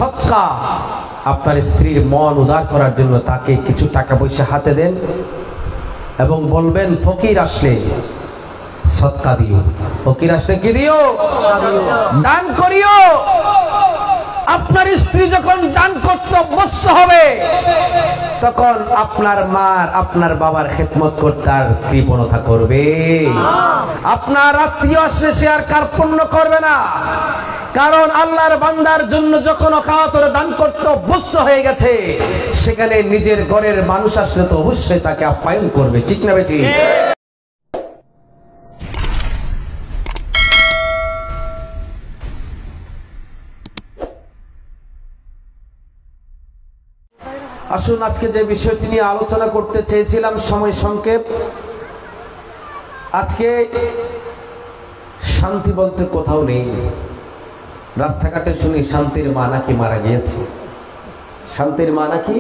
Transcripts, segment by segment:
সদকা, আপনার স্ত্রীর মন উদার করার জন্য তাকে কিছু টাকা পয়সা হাতে দেন এবং বলবেন ফকির আসলে সদকা দিও, ফকির আসলে কি দিও? দান করিও। আপনার স্ত্রী যখন দান করতে অভ্যস্ত হবে তখন আপনার মার আপনার বাবার খেদমত করতে আর কৃপণতা করবে? আপনার আত্মীয় আসলে সে আর কার্পণ্য করবে না, কারণ আল্লাহর বান্দার জন্য যখন অকাতরে দান করতে অভ্যস্ত হয়ে গেছে, সেখানে নিজের ঘরের মানুষ আসলে তো অবশ্যই তাকে আপ্যায়ন করবে, ঠিক না বেটি? আসুন আজকে যে বিষয়টি নিয়ে আলোচনা করতে চেয়েছিলাম, সময় সংক্ষেপ। আজকে শান্তি বলতে কোথাও নেই। রাস্তাঘাটে শুনি শান্তির মা নাকি মারা গিয়েছে, শান্তির মা নাকি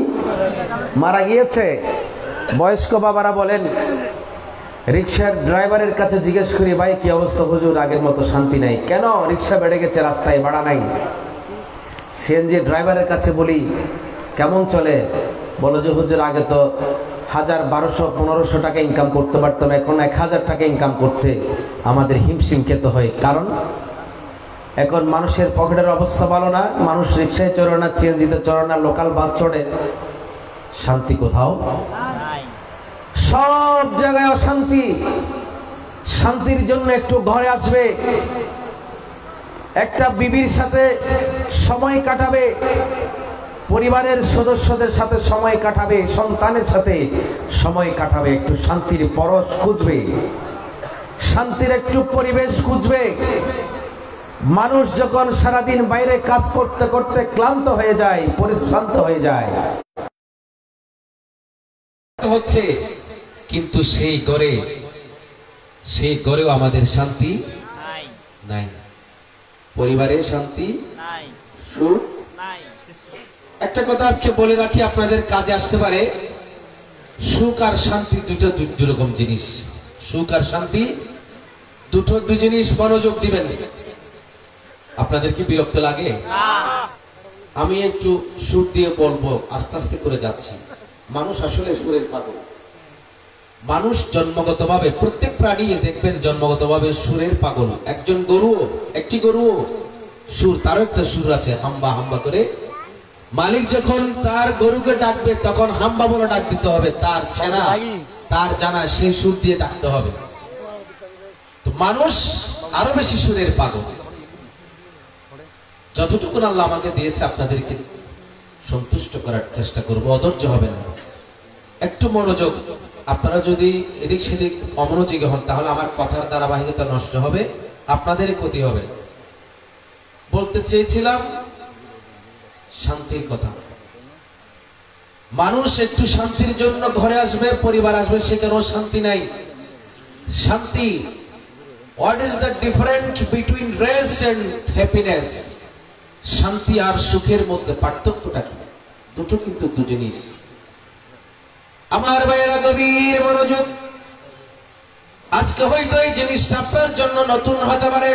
মারা গিয়েছে। বয়স্ক বাবারা বলেন, রিক্সার ড্রাইভারের কাছে জিজ্ঞেস করি, ভাই কি অবস্থা? হুজুর আগের মতো শান্তি নাই। কেন? রিক্সা বেড়ে গেছে, রাস্তায় ভাড়া নাই। সিএনজি ড্রাইভারের কাছে বলি, কেমন চলে? বলো যে হুজুর আগে তো 1000, 1200, 1500 টাকা ইনকাম করতে পারতাম, এখন 1000 টাকা ইনকাম করতে আমাদের হিমশিম খেতে হয়। কারণ এখন মানুষের পকেটের অবস্থা ভালো না, মানুষ রিক্সায় চড়ে না, সিএনজিতে চড়ে না, লোকাল বাস চড়ে। শান্তি কোথাও? সব জায়গায় অশান্তি। শান্তির জন্য একটু ঘরে আসবে, একটা বিবির সাথে সময় কাটাবে, পরিবারের সদস্যদের সাথে সময় কাটাবে, সন্তানের সাথে সময় কাটাবে, একটু শান্তির পরশ খুঁজবে, শান্তির একটু পরিবেশ খুঁজবে। মানুষ যখন সারাদিন বাইরে কাজ করতে করতে ক্লান্ত হয়ে যায়, পরিশ্রান্ত হয়ে যায় হচ্ছে, কিন্তু সেই ঘরেও আমাদের শান্তি নাই, পরিবারে শান্তি নাই, সুখ নাই। একটা কথা আজকে বলে রাখি, আপনাদের কাজে আসতে পারে। সুখ আর শান্তি দুটো রকম জিনিস। সুখ আর শান্তি দুই জিনিস। মনোযোগ দিবেন। আপনাদের কি বিরক্ত লাগে? আমি একটু সুর দিয়ে বলবো, আস্তে আস্তে করে যাচ্ছি। মানুষ আসলে সুরের পাগল। মানুষ জন্মগতভাবে, প্রত্যেক প্রাণী দেখবেন জন্মগতভাবে সুরের পাগল। একটি গরুও সুর, তারও একটা সুর আছে, হাম্বা হাম্বা করে। মালিক যখন তার গরুকে ডাকবে তখন হাম্বা বলে ডাক দিতে হবে, তার ছেনা তার জানা সেই সুর দিয়ে ডাকতে হবে। তো মানুষ আরো বেশি সুরের পাগল। যতটুকু আল্লাহ আমাকে দিয়েছে আপনাদেরকে সন্তুষ্ট করার চেষ্টা করব, অধৈর্য হবেন না, একটু মনোযোগ। আপনারা যদি এদিক সেদিক অমনোযোগী হন তাহলে আমার কথার ধারাবাহিকতা নষ্ট হবে, আপনাদের ক্ষতি হবে। বলতে চেয়েছিলাম শান্তির কথা। মানুষ একটু শান্তির জন্য ঘরে আসবে, পরিবার আসবে, সেখানেও শান্তি নাই। শান্তি, what is the difference between rest and happiness? শান্তি আর সুখের মধ্যে পার্থক্যটা কি? দুটো কিন্তু দু জিনিস। আমার ভাইয়েরা গভীর মনোযোগ। আজকে হয়তো এই জিনিসটা আপনার জন্য নতুন হতে পারে।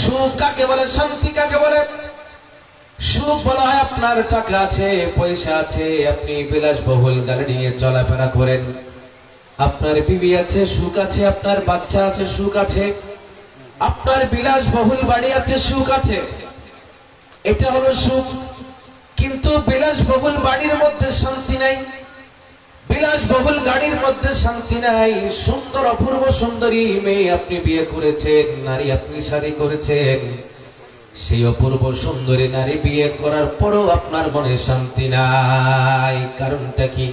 সুখ কাকে বলে, শান্তি কাকে বলে? সুখ বলা হয় আপনার টাকা আছে, পয়সা আছে, আপনি বিলাসবহুল গাড়ি নিয়ে চলাফেরা করেন, আপনার বিবি আছে, সুখ আছে, আপনার বাচ্চা আছে, সুখ আছে, আপনার বিলাসবহুল বাড়ি আছে, সুখ আছে, এটা হলো সুখ। কিন্তু বিলাসবহুল বাড়ির মধ্যে শান্তি নাই, বিলাসবহুল গাড়ির মধ্যে শান্তি নাই। সুন্দর অপূর্ব সুন্দরী মেয়ে আপনি বিয়ে করেছেন, নারী আপনি শাদী করেছেন, সেই অপূর্ব সুন্দরী নারী বিয়ে করার পরও আপনার মনে শান্তি নাই। কারণটা কি?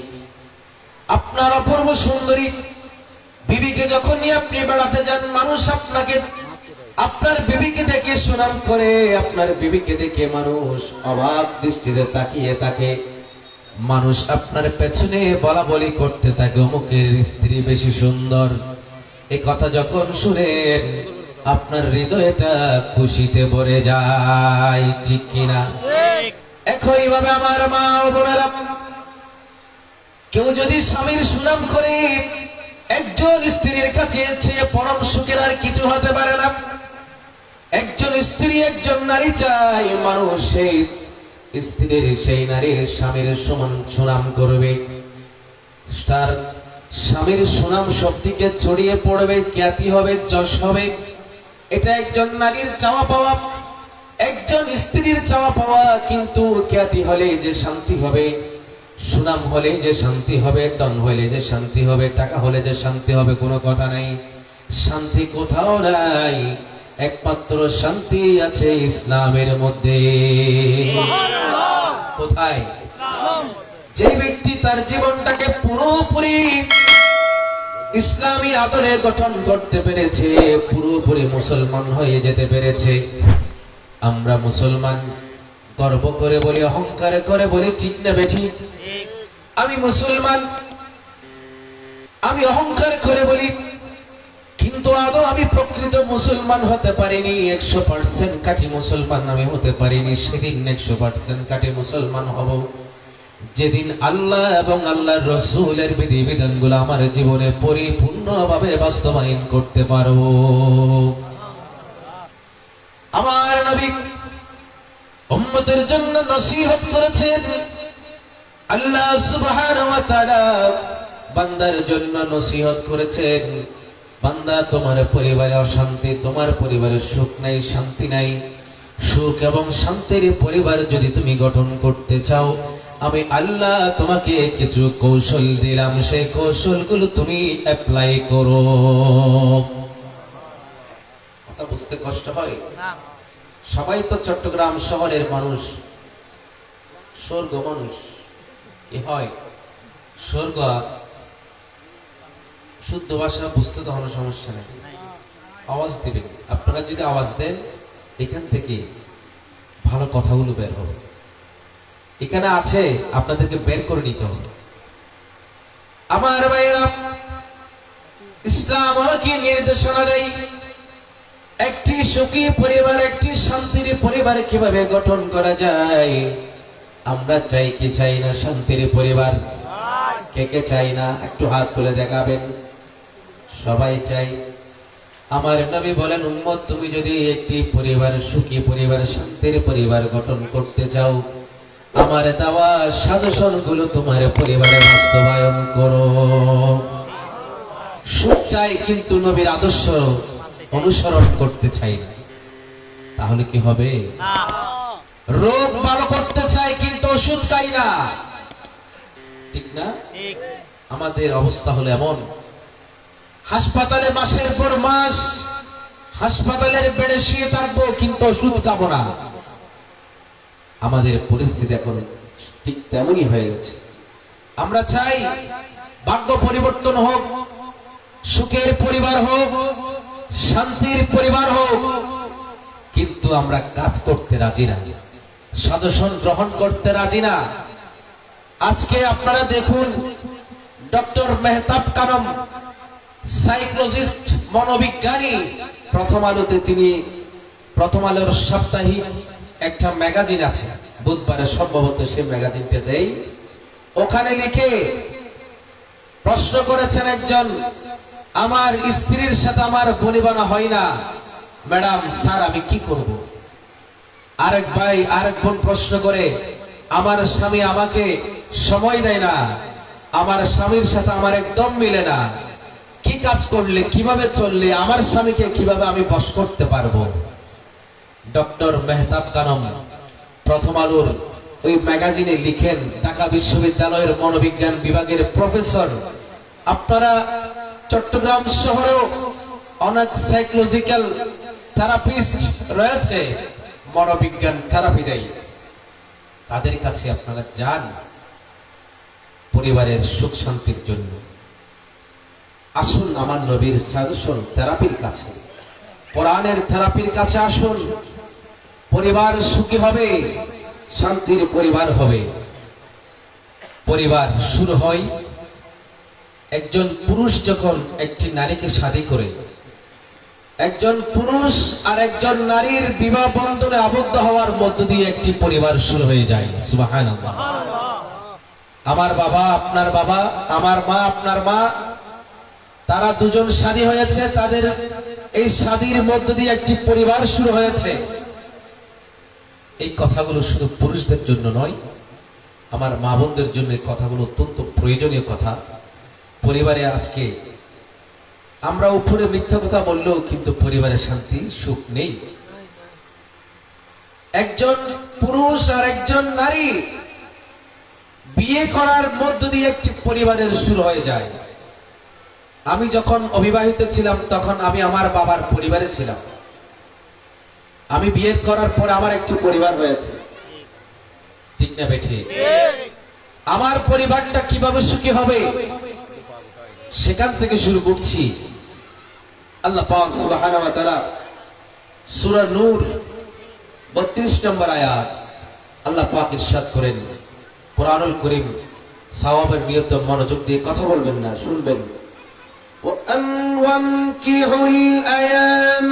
আপনার অপূর্ব সুন্দরী বিবিকে যখন আপনি বেড়াতে যান, মানুষ আপনাকে, আপনার বিবিকে দেখে সুনাম করে, আপনার বিবিকে দেখে মানুষ অবাক দৃষ্টিতে তাকিয়ে থাকে, মানুষ আপনার পেছনে বলা বলি করতে থাকে, অমুকের স্ত্রী বেশি সুন্দর। এই কথা যখন শুনেন আপনার হৃদয়টা খুশিতে ভরে যায়, ঠিক কিনা? একইভাবে আমার মা ও বোনেরা, কেউ যদি স্বামীর সুনাম করে, একজন স্ত্রীর কাছে চেয়ে পরম সুখের আর কিছু হতে পারে না। একজন স্ত্রী একজন নারী চাই মানুষ সেই স্ত্রীর সেই নারীর স্বামীর সমান সুনাম করবে, তার স্বামীর সুনাম সবদিকে ছড়িয়ে পড়বে, খ্যাতি হবে, যশ হবে। এটা একজন নারীর চাওয়া পাওয়া, একজন স্ত্রীর চাওয়া পাওয়া। কিন্তু খ্যাতি হলে যে শান্তি হবে, সুনাম হলে যে শান্তি হবে, ধন হলে যে শান্তি হবে, টাকা হলে যে শান্তি হবে, কোনো কথা নাই। শান্তি কোথাও নাই, একমাত্র শান্তি আছে ইসলামের মধ্যে। কোথায়? যে ব্যক্তি তার জীবনটাকে পুরোপুরি ইসলামী আদলে গঠন করতে পেরেছে, পুরোপুরি মুসলমান হয়ে যেতে পেরেছে। আমরা মুসলমান গর্ব করে বলি, অহংকার করে বলি, ঠিক না বেঠিক? আমি মুসলমান, আমি অহংকার করে বলি, কিন্তু আদৌ আমি প্রকৃত মুসলমান হতে পারিনি। 100% কাঠি মুসলমান আমি হতে পারিনি। সেদিন 100% কাঠি মুসলমান হব যেদিন আল্লাহ এবং আল্লাহর রাসূলের বিধিবিধানগুলো আমার জীবনে পরিপূর্ণভাবে বাস্তবায়ন করতে পারবো। আমার নবী উম্মতের জন্য নসিহত করেছেন। আল্লাহ সুবহানাহু ওয়া তাআলা বান্দার জন্য নসিহত করেছেন, বান্দা তোমার পরিবারে অশান্তি, তোমার পরিবারে সুখ নাই, শান্তি নাই। সুখ এবং শান্তির পরিবার যদি তুমি গঠন করতে চাও, আমি আল্লাহ তোমাকে কিছু কৌশল দিলাম, সেই কৌশলগুলো তুমি অ্যাপ্লাই করো। কথা বুঝতে কষ্ট হয় না? সবাই তো চট্টগ্রাম শহরের মানুষ, স্বর্গ মানুষ। কি হয়? স্বর্গ শুদ্ধ ভাষা বুঝতে তো কোনো সমস্যা নেই, আওয়াজ দিবেন। আপনারা যদি আওয়াজ দেন, এখান থেকে ভালো কথাগুলো বের হবে। এখানে আছে, আপনাদেরকে বের করে নিতে হবে। আমার ভাইরা, ইসলাম আমাকে নির্দেশনা দেয় একটি সুখী পরিবার, একটি শান্তির পরিবার কিভাবে গঠন করা যায়। আমরা চাই কি চাই না শান্তির পরিবার? কে কে চাই না? একটু হাত তুলে দেখাবেন। সবাই চাই। আমার নবী বলেন, উম্মত তুমি যদি একটি পরিবার, সুখী পরিবার, শান্তির পরিবার গঠন করতে চাও, আমার দেওয়া সাজেশনগুলো তোমার পরিবারে বাস্তবায়ন করো। সুখ চাই কিন্তু নবীর আদর্শ অনুসরণ করতে চাই না, তাহলে কি হবে? রোগ ভালো করতে চাই কিন্তু ওষুধ খাই না, ঠিক না? আমাদের অবস্থা হলো এমন, হাসপাতালে মাসের পর মাস হাসপাতালের বেডে শুয়ে থাকবো কিন্তু ওষুধ খাবো না। আমাদের পরিস্থিতি এখন ঠিক তেমনই হয়ে গেছে। আমরা চাই ভাগ্য পরিবর্তন হোক, সুখের পরিবার হোক, শান্তির পরিবার হোক, কিন্তু আমরা কাজ করতে রাজি না, সাজেশন গ্রহণ করতে রাজি না। আজকে আপনারা দেখুন, ডক্টর মেহতাব কানম, সাইকোলজিস্ট, মনোবিজ্ঞানী, প্রথম আলোতে তিনি, প্রথম আলোর সাপ্তাহিক একটা ম্যাগাজিন আছে, বুধবারে সম্ভবত সে ম্যাগাজিনটা দেয়। ওখানে লিখে প্রশ্ন করেছেন একজন, আমার স্ত্রীর সাথে আমার বনিবনা হয় না ম্যাডাম, স্যার আমি কি করব? আরেক ভাই, আরেক বোন প্রশ্ন করে, আমার স্বামী আমাকে সময় দেয় না, আমার স্বামীর সাথে আমার একদম মিলে না, কি কাজ করলে, কিভাবে চললে আমার স্বামীকে কিভাবে আমি বশ করতে পারবো? ডক্টর মেহতাব কানম প্রথম আলোর ওই ম্যাগাজিনে লিখেন, ঢাকা বিশ্ববিদ্যালয়ের মনোবিজ্ঞান বিভাগের প্রফেসর। আপনারা চট্টগ্রাম শহরেও অনেক সাইকোলজিক্যাল থেরাপিস্ট রয়েছে, মনোবিজ্ঞান থেরাপি দেয়, তাদের কাছে আপনারা যান পরিবারের সুখ শান্তির জন্য। আসুন আমার নবীর সাজেশন থেরাপির কাছে, কোরআনের থেরাপির কাছে আসুন। পরিবার সুখী হবে, শান্তির পরিবার হবে। পরিবার শুরু হয় একজন পুরুষ যখন একটি নারীকে শাদী করে, একজন পুরুষ আর একজন নারীর বিবাহ বন্ধনে আবদ্ধ হওয়ার মধ্য দিয়ে একটি পরিবার শুরু হয়ে যায়। সুবহানাল্লাহ। আমার বাবা, আপনার বাবা, আমার মা, আপনার মা, তারা দুজন শাদী হয়েছে, তাদের এই শাদীর মধ্য দিয়ে একটি পরিবার শুরু হয়েছে। এই কথাগুলো শুধু পুরুষদের জন্য নয়, আমার মা বোনদের জন্য এই কথাগুলো অত্যন্ত প্রয়োজনীয় কথা। পরিবারে আজকে আমরা উপরে মিথ্যা কথা বললেও কিন্তু পরিবারে শান্তি সুখ নেই। একজন পুরুষ আর একজন নারী বিয়ে করার মধ্য দিয়ে একটি পরিবারের শুরু হয়ে যায়। আমি যখন অবিবাহিত ছিলাম তখন আমি আমার বাবার পরিবারে ছিলাম। আমি বিয়ে করার পর আমার একটি পরিবার হয়েছে, ঠিক না বেঠি? আমার পরিবারটা কিভাবে সুখী হবে সেখান থেকে শুরু করছি। আল্লাহ পাক সুবহানাহু ওয়া তাআলা সূরা নূর 32 নম্বর আয়াত আল্লাহ পাক ইরশাদ করেন, কুরআনুল কারীম সওয়াবের নিয়ত মনোযোগ দিয়ে কথা বলবেন না, শুনবেন। وَأَنْكِحُوا الْأَيَامَ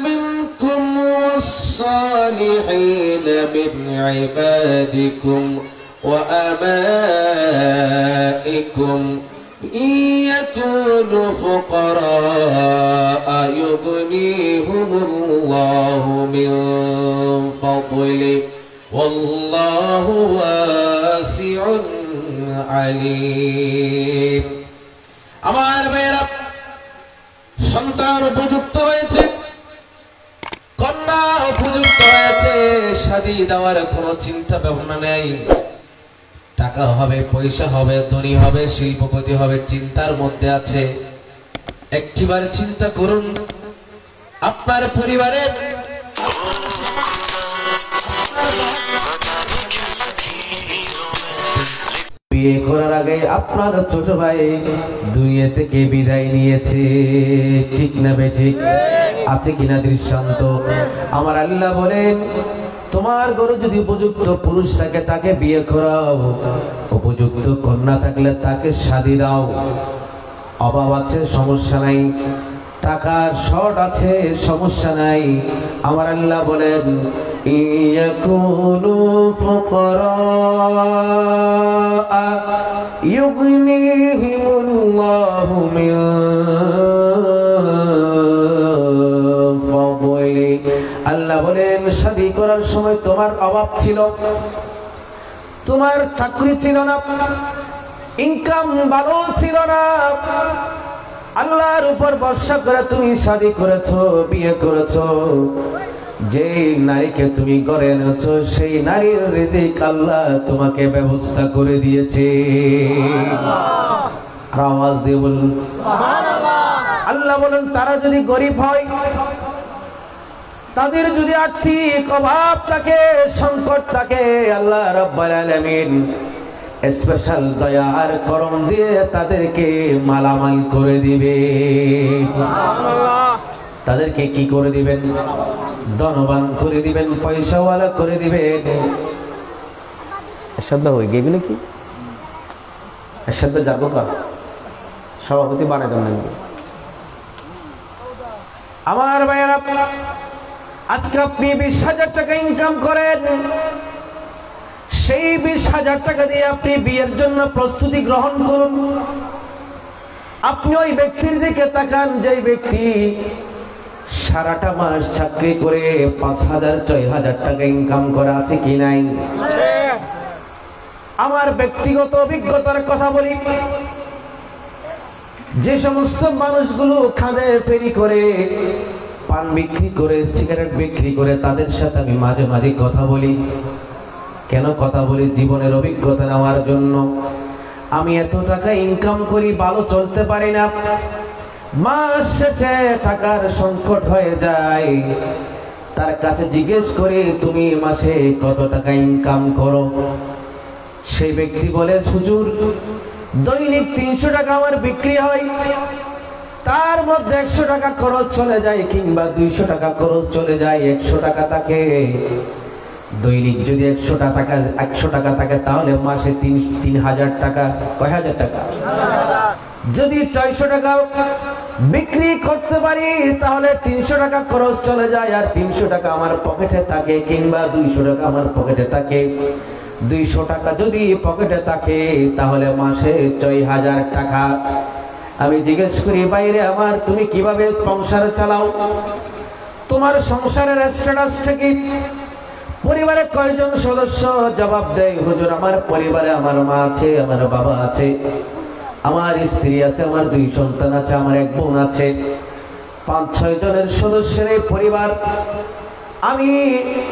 مِنكُمْ وَالصَّالِحِينَ مِنْ عِبَادِكُمْ وَأَمَائِكُمْ إِنْ يَكُونُوا فُقَرَاءَ يُغْنِيهِمُ اللَّهُ مِنْ فَضْلِهِ وَاللَّهُ وَاسِعٌ عَلِيمٌ। আমার ভাইয়েরা, সন্তান উপযুক্ত হয়েছে, কন্যা উপযুক্ত হয়েছে, শাদী দেওয়ার কোনো চিন্তা ভাবনা নেই। টাকা হবে, পয়সা হবে, ধনী হবে, শিল্পপতি হবে, চিন্তার মধ্যে আছে। একটিবার চিন্তা করুন আপনার পরিবারের বিয়ে করার আগে আপনার ছোট ভাই দুনিয়া থেকে বিদায় নিয়েছে, ঠিক না বেঠিক? আছে কিনা দৃষ্টান্ত? আমার আল্লাহ বলেন, তোমার ঘরে যদি উপযুক্ত পুরুষ থাকে তাকে বিয়ে করাও, উপযুক্ত কন্যা থাকলে তাকে শাদী দাও। অভাব আছে সমস্যা নাই, টাকার শর্ট আছে সমস্যা নাই। আমার আল্লাহ বলেন, ইয়াকুনু ফুকরা ইউগনিহিমুল্লাহু মিন ফাদলি। আল্লাহ বলেন, শাদী করার সময় তোমার অভাব ছিল, তোমার চাকরি ছিল না, ইনকাম ভালো ছিল না, আল্লাহর উপর ভরসা করে তুমি শাদী করেছো, বিয়ে করেছো। যে নারীকে তুমি ঘরে এনেছো সেই নারীর রিজিক আল্লাহ তোমাকে ব্যবস্থা করে দিয়েছে। আওয়াজ দিয়ে বলুন সুবহানাল্লাহ। আল্লাহ বলেন, তারা যদি গরিব হয়, তাদের যদি আর্থিক অভাব থাকে, সংকট থাকে, আল্লাহ রাব্বুল আলামিন স্পেশাল দয়া আর করম দিয়ে তাদেরকে মালামাল করে দিবে। তাদেরকে কি করে দিবেন? ধনবান করে দিবেন, পয়সাওয়ালা করে দিবেন। এরশাদ হয়ে গেগুলো কি এরশাদ যাবো কা সভাপতি বানাই দেন নাকি? আমার ভাইয়েরা, আজকে আপনি 20,000 টাকা ইনকাম করেন, সেই 20,000 টাকা দিয়ে আপনি বিয়ের জন্য প্রস্তুতি গ্রহণ করুন। আপনি ওই ব্যক্তির দিকে তাকান যে ব্যক্তি সারাটা মাস চাকরি করে 5,000 6,000 টাকা ইনকাম করে, আছে কি নাই? আমার ব্যক্তিগত অভিজ্ঞতার কথা বলি, যে সমস্ত মানুষগুলো খাদে ফেরি করে, পান বিক্রি করে, সিগারেট বিক্রি করে, তাদের সাথে আমি মাঝে মাঝে কথা বলি। কেন কথা বলি? জীবনের অভিজ্ঞতা নেওয়ার জন্য। আমি এত টাকা ইনকাম করি, ভালো চলতে পারি না, মাস শেষে টাকার সংকট হয়ে যায়। তার কাছে জিজ্ঞেস করি, তুমি মাসে কত টাকা ইনকাম করো? সেই ব্যক্তি বলে, হুজুর দৈনিক 300 টাকা আমার বিক্রি হয়, তার মধ্যে 100 টাকা খরচ চলে যায়, কিংবা 200 টাকা খরচ চলে যায়, 100 টাকা থাকে। দৈনিক যদি 100 টাকা থাকে তাহলে মাসে 3,000 টাকা। কয় হাজার টাকা? যদি 400 টাকা বিক্রি করতে পারি তাহলে 300 টাকা খরচ চলে যায়, আর 300 টাকা আমার পকেটে থাকে, কিংবা 200 টাকা আমার পকেটে থাকে। 200 টাকা যদি পকেটে থাকে তাহলে মাসে 6,000 টাকা। আমি জিজ্ঞেস করি বাইরে আমার তুমি কিভাবে সংসার চালাও, তোমার সংসারের স্ট্যাটাসটা কি, পরিবারে কয়জন সদস্য? জবাব দেয় হুজুর আমার পরিবারে আমার মা আছে, আমার বাবা আছে, আমার স্ত্রী আছে, আমার 2 সন্তান আছে, আমার 1 বোন আছে, 5-6 জনের সদস্যের এই পরিবার। আমি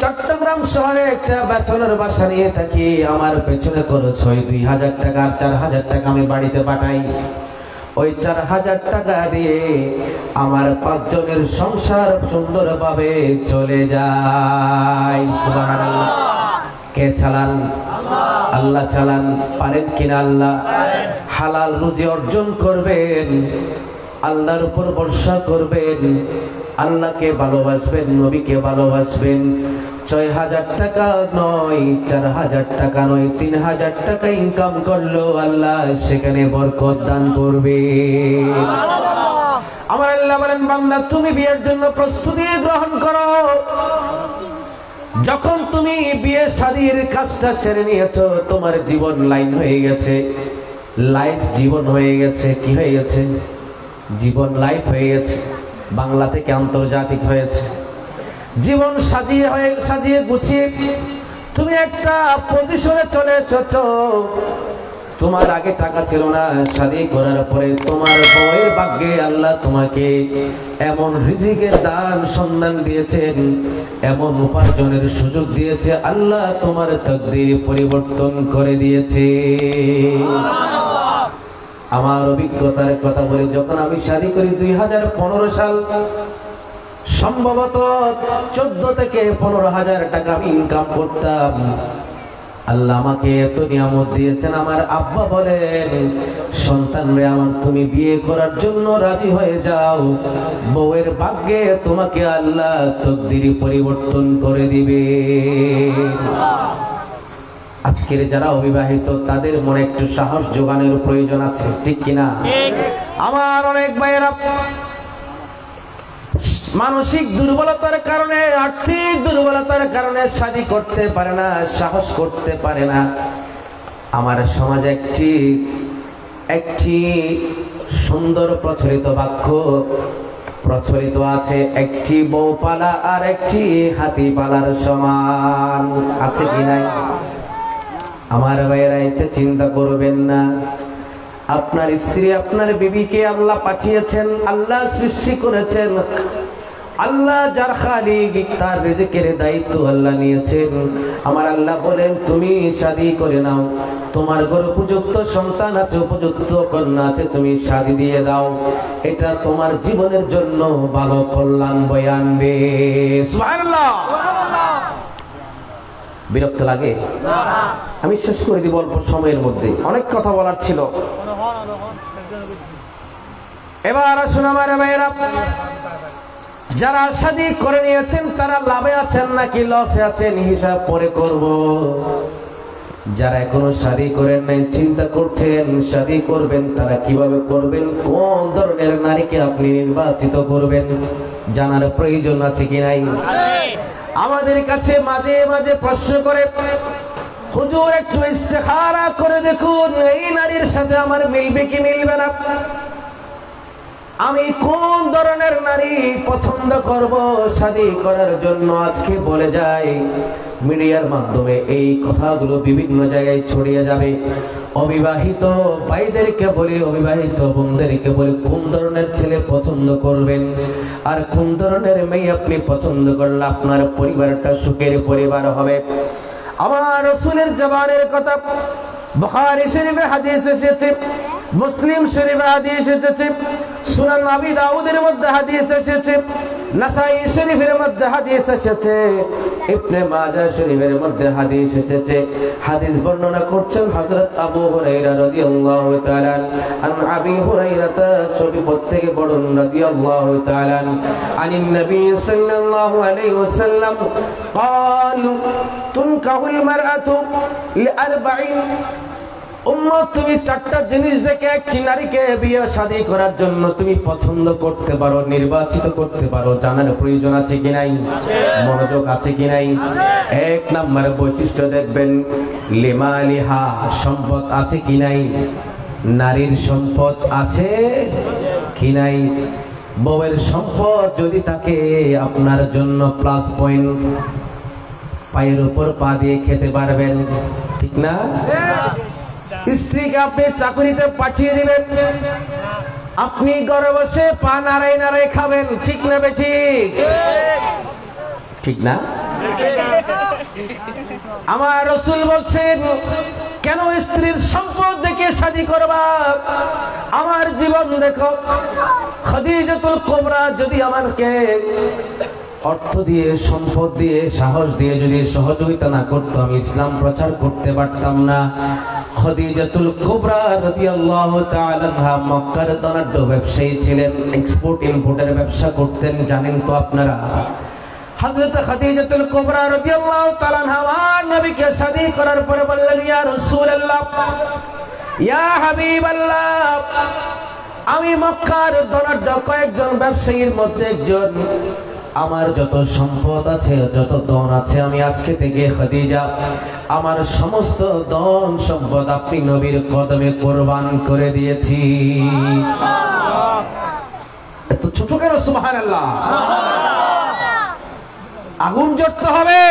চট্টগ্রাম শহরে একটা ব্যাচেলর বাসা নিয়ে থাকি, আমার পেছনে খরচ হয় 2000 টাকা, 4000 টাকা আমি বাড়িতে পাঠাই। ওই 4000 টাকা দিয়ে আমার 5 জনের সংসার সুন্দরভাবে চলে যায়। সুবহানাল্লাহ। কে চালান? আল্লাহ চালান। পারেন কিনা? আল্লাহ। হালাল রুজি অর্জন করবেন, আল্লাহর উপর ভরসা করবেন, আল্লাহকে ভালোবাসবেন, নবীকে ভালোবাসবেন। 6000 টাকা নয়, 4000 টাকা নয়, 3000 টাকা ইনকাম করলো আল্লাহ সেখানে বরকত দান করবে। আমার আল্লাহ বলেন বান্দা তুমি বিয়ের জন্য প্রস্তুতি গ্রহণ করো। যখন তুমি বিয়ে শাদীর কাজটা সেরে নিয়েছো, তোমার জীবন লাইন হয়ে গেছে, লাইফ জীবন হয়ে গেছে। কি হয়ে গেছে? জীবন লাইফ হয়ে গেছে, বাংলা থেকে আন্তর্জাতিক হয়েছে। জীবন সাজিয়ে গুছিয়ে তুমি একটা পজিশনে চলে এসেছো। তোমার আগে টাকা ছিল না, শাদী করার পরে তোমার বউয়ের ভাগ্যে আল্লাহ তোমাকে এমন রিজিকের দান সন্ধান দিয়েছেন, এমন উপার্জনের সুযোগ দিয়েছে, আল্লাহ তোমার তাকদীর পরিবর্তন করে দিয়েছে। আমার অভিজ্ঞতার কথা বলি, যখন আমি শাদী করি 2015 সাল, সম্ভবত 14 থেকে 15,000 টাকা আমি ইনকাম করতাম। আল্লাহ আমাকে এত নিয়ামত দিয়েছেন। আমার আব্বা বলেন সন্তান রে আমার তুমি বিয়ে করার জন্য রাজি হয়ে যাও, বউয়ের ভাগ্যে তোমাকে আল্লাহ তাকদীর পরিবর্তন করে দিবে। আজকের যারা অবিবাহিত তাদের মনে একটু সাহস যোগানোর প্রয়োজন আছে, ঠিক কিনা? আমার অনেক ভাইয়েরা মানসিক দুর্বলতার কারণে, আর্থিক দুর্বলতার কারণে শাদী করতে পারে না, সাহস করতে পারে না। আমার সমাজে একটি সুন্দর প্রচলিত বাক্য প্রচলিত আছে, একটি বউ পালা আর একটি হাতি পালার সমান। আছে কি নাই? আমার ভাইয়েরা এটা চিন্তা করবেন না। আপনার স্ত্রী আপনার বিবিকে আল্লাহ পাঠিয়েছেন, আল্লাহ সৃষ্টি করেছেন, আল্লাহ যার খালিক, তার রিজিকের দায়িত্ব আল্লাহ নিয়েছেন। আমার আল্লাহ বলেন তুমি শাদী করে নাও, তোমার ঘরে উপযুক্ত সন্তান আছে, উপযুক্ত কন্যা আছে, তুমি শাদী দিয়ে দাও, এটা তোমার জীবনের জন্য ভালো কল্যাণ বয়ে আনবে। সুবহানাল্লাহ। বিরক্ত লাগে? আমি শেষ করে দিব অল্প সময়ের মধ্যে, অনেক কথা বলার ছিল। এবার আসুন আমার ভাইয়েরা, যারা শাদী করে নিয়েছেন তারা লাভে আছেন নাকি লসে আছেন হিসাব পরে করব। যারা এখনো শাদী করেন নাই, চিন্তা করছেন শাদী করবেন, তারা কিভাবে করবেন, কোন ধরনের নারীকে আপনি নির্বাচিত করবেন, জানার প্রয়োজন আছে কি নাই? আমাদের কাছে মাঝে মাঝে প্রশ্ন করে হুজুর একটু ইস্তেখারা করে দেখুন এই নারীর সাথে আমার মিলবে কি মিলবে না, আমি কোন ধরনের নারী পছন্দ করব শাদী করার জন্য। আজকে বলে যাই, মিডিয়ার মাধ্যমে এই কথাগুলো বিভিন্ন জায়গায় ছড়িয়ে যাবে। অবিবাহিত ভাইদেরকে বলি, অবিবাহিত বোনদেরকে বলি, কোন ধরনের ছেলে পছন্দ করবেন আর কোন ধরনের মেয়ে আপনি পছন্দ করলে আপনার পরিবারটা সুখের পরিবার হবে। আমার রাসূলের জবানের কথা, বুখারী শরীফে হাদিস এসেছে, মুসলিম শরীফে হাদিস এসেছে, সুনান আবি দাউদের মধ্যে হাদিস এসেছে, নাসাই শরীফের মধ্যে হাদিস এসেছে, ইবনে মাজাহ শরীফের মধ্যে হাদিস এসেছে। হাদিস বর্ণনা করছেন হযরত আবু হুরায়রা রাদিয়াল্লাহু তাআলা আন আবি হুরায়রা শরীফ থেকে বর্ণনা রাদিয়াল্লাহু তাআলা আনিন নবী সাল্লাল্লাহু আলাইহি ওয়াসাল্লাম قال تنكح المرأة لأربعين। উম্মত তুমি 4টা জিনিস দেখে একটি নারীকে বিয়ে শাদী করার জন্য তুমি পছন্দ করতে পারো, নির্বাচিত করতে পারো, জানার প্রয়োজন আছে কি নাই? মনোযোগ আছে কি নাই? 1 নম্বর বৈশিষ্ট্য দেখবেন লিমালিহা, সম্পদ আছে কি নাই? নারীর সম্পদ আছে কি নাই? বউয়ের সম্পদ যদি থাকে আপনার জন্য প্লাস পয়েন্ট, পায়ের উপর পা দিয়ে খেতে পারবেন, ঠিক না? স্ত্রীকে আপনি চাকরিতে পাঠিয়ে দিবেন, আপনি ঘরে বসে পা নাড়াই নাড়াই খাবেন, ঠিক না বেঠিক? ঠিক না? আমার রাসূল বলছেন, কেন স্ত্রীর সম্পদ দেখে শাদী করবা? আমার জীবন দেখো। খাদিজাতুল কুবরা যদি আমাকে অর্থ দিয়ে, সম্পদ দিয়ে, সাহস দিয়ে যদি সহযোগিতা না করতো, আমি ইসলাম প্রচার করতে পারতাম না। খাদিজাতুল কুবরা রাদিয়াল্লাহু তাআলা আনহা মক্কার ধনাঢ্য ব্যবসায়ী ছিলেন, এক্সপোর্ট ইম্পোর্টের ব্যবসা করতেন, জানেন তো আপনারা। হযরত খাদিজাতুল কুবরা রাদিয়াল্লাহু তাআলা আনহা নবীকে শাদী করার পরে বললেন, ইয়া রাসূলুল্লাহ, ইয়া হাবিবাল্লাহ, আমি মক্কার ধনাঢ্য কয়েকজন ব্যবসায়ীর মধ্যে একজন, আমার যত সম্পদ আছে, যত ধন আছে, আমি আজকে থেকে খাদিজা আমার সমস্ত ধন সম্পদ আপনি নবীর কদমে কুরবান করে দিয়েছি। এত ছোট কেন? সুবহানাল্লাহ। আগুন জ্বলতে হবে।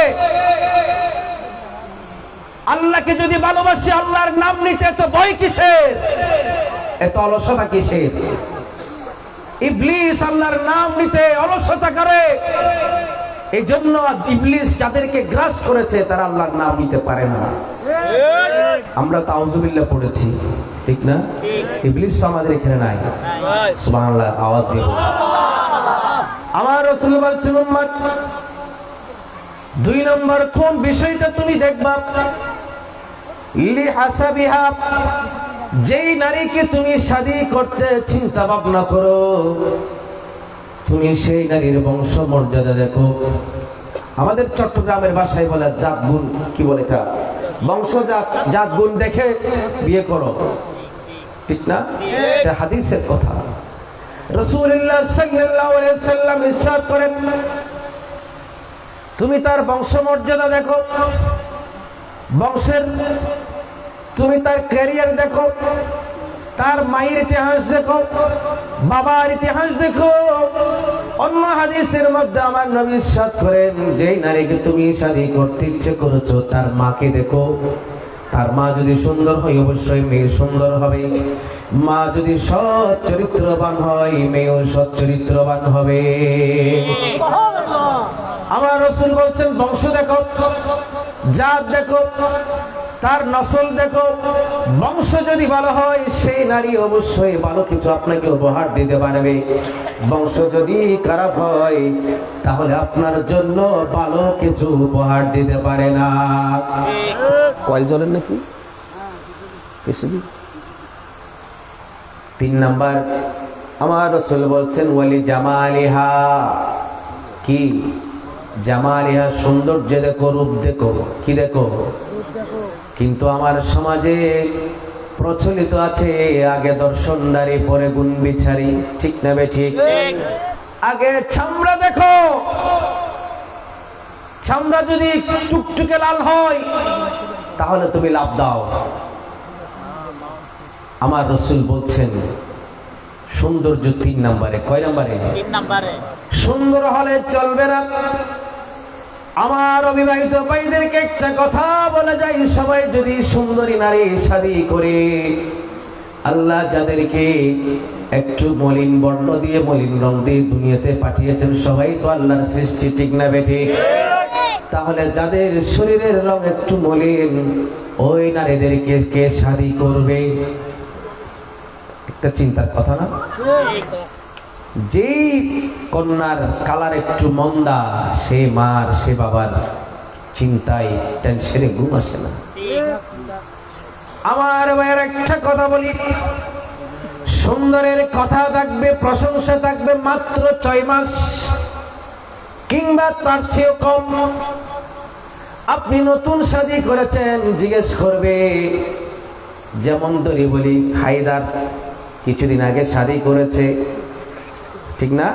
আল্লাহকে যদি ভালোবাসি, আল্লাহর নাম নিতে এত ভয় কিসের? এত অলসতা কিসের? ইবলিস আল্লাহর নাম নিতে অলসতা করে। এই জন্য ইবলিস যাদেরকে গ্রাস করেছে তারা আল্লাহর নাম নিতে পারে না। আমরা তাউযুবিল্লাহ পড়েছি, ঠিক না? ইবলিস তো আমাদের এখানে নাই। সুবহানাল্লাহ, আওয়াজ দিয়ে বলুন। আমার রাসূল বলেছেন, উম্মত, 2 নম্বর কোন বিষয়টা তুমি দেখবা? লিহাসাবিহা, যেই নারীকে তুমি শাদী করতে চিন্তা ভাবনা করো, তুমি সেই নারীর বংশ মর্যাদা দেখো। আমাদের চট্টগ্রামের ভাষায় বলে জাত গুণ, কি বলে এটা? বংশজাত, জাত গুণ দেখে বিয়ে করো, ঠিক না? এটা হাদিসের কথা। রাসূলুল্লাহ সাল্লাল্লাহু আলাইহি ওয়াসাল্লাম ইরশাদ করেন, তুমি তার বংশ মর্যাদা দেখো, বংশের, তুমি তার ক্যারিয়ার দেখো, তার মায়ের ইতিহাস দেখো, বাবার ইতিহাস দেখো। অন্য হাদিসের মধ্যে আমার নবী ইরশাদ করেন, যেই নারীকে তুমি শাদী করতে ইচ্ছে করেছো তার মাকে দেখো। তার মা যদি সুন্দর হয় অবশ্যই মেয়ে সুন্দর হবে, মা যদি সৎ চরিত্রবান হয় মেয়েও সৎ চরিত্রবান হবে। আমার রাসূল বলছেন, বংশ দেখো, জাত দেখো, তার নসল দেখো। বংশ যদি ভালো হয় সেই নারী অবশ্যই ভালো কিছু আপনাকে উপহার দিতে পারবে। বংশ যদি খারাপ হয় তাহলে আপনার জন্য ভালো কিছু উপহার দিতে পারে না। কয়েল জ্বলেন নাকি? 3 নাম্বার আমার রাসূল বলছেন, ওয়ালি জামালিহা, কি? জামালিহা, সৌন্দর্য দেখো, রূপ দেখো, কি দেখো? কিন্তু আমার সমাজে প্রচলিত আছে, আগে দর্শনদারি পরে গুণ বিচারি, ঠিক না বেঠিক? আগে চামড়া দেখো, চামড়া যদি টুকটুকে লাল হয় তাহলে তুমি লাভ দাও। আমার রাসূল বলছেন সৌন্দর্য 3 নম্বরে। কয় নম্বরে? 3 নম্বরে। সুন্দর হলে চলবে না। আমার অবিবাহিত ভাইদেরকে একটা কথা বলে যাই, সবাই যদি সুন্দরী নারী শাদী করে, আল্লাহ যাদেরকে একটু মলিন বর্ণ দিয়ে, মলিন রং দিয়ে দুনিয়াতে পাঠিয়েছেন, সবাই তো আল্লাহর সৃষ্টি, ঠিক না বেঠিক? তাহলে যাদের শরীরের রং একটু মলিন, ওই নারীদেরকে কে শাদী করবে? একটা চিন্তার কথা না? যেই কন্যার কালার একটু মন্দা, সে মার, সে বাবার চিন্তায় টেনশনে ঘুম আসে না। আমার ভাইয়ের একটা কথা বলি, সুন্দরের কথা থাকবে, প্রশংসা থাকবে মাত্র 6 মাস কিংবা তার চেয়ে কম। আপনি নতুন শাদী করেছেন, জিজ্ঞেস করবে, যেমন ধরি বলি হায়দার কিছুদিন আগে শাদী করেছে, ঠিক না?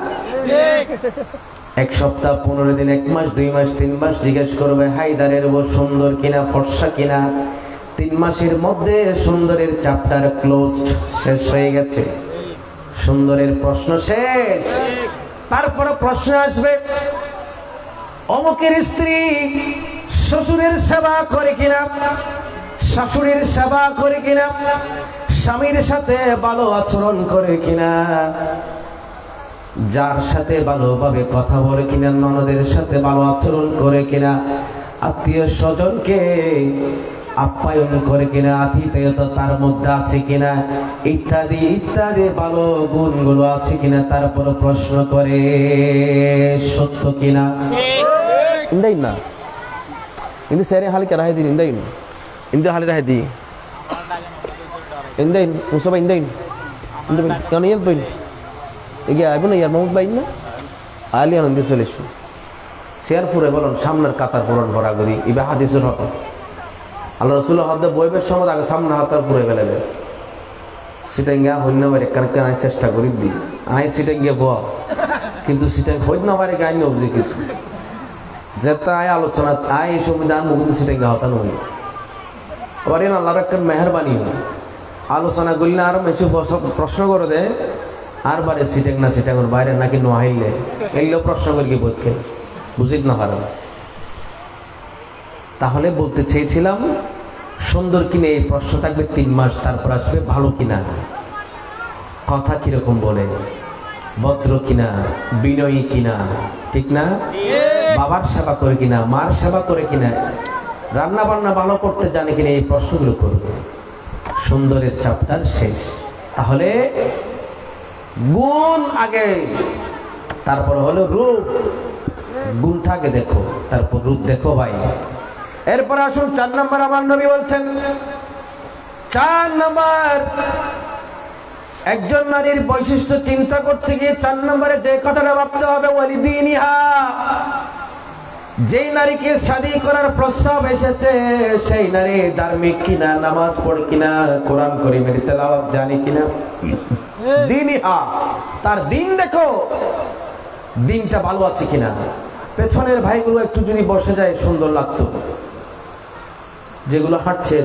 1 সপ্তাহ, 15 দিন, 1 মাস, 2 মাস, 3 মাস জিজ্ঞেস করবে হায়দারের বউ সুন্দর কিনা, ফর্সা কিনা। 3 মাসের মধ্যে সুন্দরের চ্যাপ্টার ক্লোজড, শেষ হয়ে গেছে। সুন্দরের প্রশ্ন শেষ। তারপরে প্রশ্ন আসবে, অমুকের স্ত্রী শ্বশুরের সেবা করে কিনা, শাশুড়ির সেবা করে কিনা, স্বামীর সাথে ভালো আচরণ করে কিনা, যার সাথে ভালোভাবে কথা বলে কিনা, ননদের সাথে ভালো আচরণ করে কিনা, আত্মীয় স্বজনকে আপ্যায়ন করে কিনা, আতিথেয়তা তার মধ্যে আছে কিনা, ইত্যাদি ইত্যাদি ভালো গুণগুলো আছে কিনা। তারপর প্রশ্ন করে সত্য কিনা। ইন্দাই না ইন্দি সেরে হালি রাহে দিন, ইন্দাই ইন্দি হালি রাহে দি ইন্দাই মুসবা ইন্দাই ইন্দি কেন ইয়াল বইন এগে আইব না ইয়ার মাহমুদ বাইন না আলি আনন্দ চলেছু শেয়ারপুরে বলুন সামনের কাতার পূরণ ভরা করি ইবা হাদিসের হতো আল্লাহ রসুল হদ্দে বইবের সময় আগে সামনে হাতার পুরে ফেলে সেটা গিয়া হইন না বাড়ি কারণ আমি চেষ্টা করি দিই আই সেটা গিয়ে বয়া কিন্তু সেটা হইত না বাড়ি গাই নবজি কিছু যেটা আয় আলোচনা আয় এই সময় দান মুখ সেটা গিয়ে হতানো হই আবার এন আল্লাহর একটা মেহরবানি হয় আলোচনা করলে আরো মেচু প্রশ্ন করে দেয় আর বারে সিটেং না সিটেংর বাইরে নাকি নোহাইলে এলেও প্রশ্ন করি কি বোধকে বুঝিত না পারে। তাহলে বলতে চেয়েছিলাম সুন্দর কিনা এই প্রশ্ন থাকবে 3 মাস, তারপর আসবে ভালো কিনা, কথা কিরকম বলে, ভদ্র কিনা, বিনয়ী কিনা, ঠিক না, বাবার সেবা করে কিনা, মার সেবা করে কিনা, রান্না বান্না ভালো করতে জানে কিনা, এই প্রশ্নগুলো করবে। সুন্দরের চ্যাপ্টার শেষ। তাহলে গুণ আগে, তারপর হলো রূপ। গুণটাকে দেখো, তারপর রূপ দেখো ভাই। এরপর আসুন 4 নম্বর আমার নবী বলছেন, 4 নম্বর একজন নারীর বৈশিষ্ট্য চিন্তা করতে গিয়ে 4 নম্বরে যে কথাটা ভাবতে হবে, ওয়ালিদিনিহা, যেই নারীকে শাদী করার প্রস্তাব এসেছে সেই নারী ধার্মিক কিনা, নামাজ পড়ে কিনা, কোরআন কারীমের তেলাওয়াত জানে কিনা। দিনিহা, তার দিন দেখো, দিনটা ভালো আছে কিনা। পেছনের ভাইগুলো একটু যদি বসে যায় সুন্দর লাগতো, যেগুলো হাঁটছে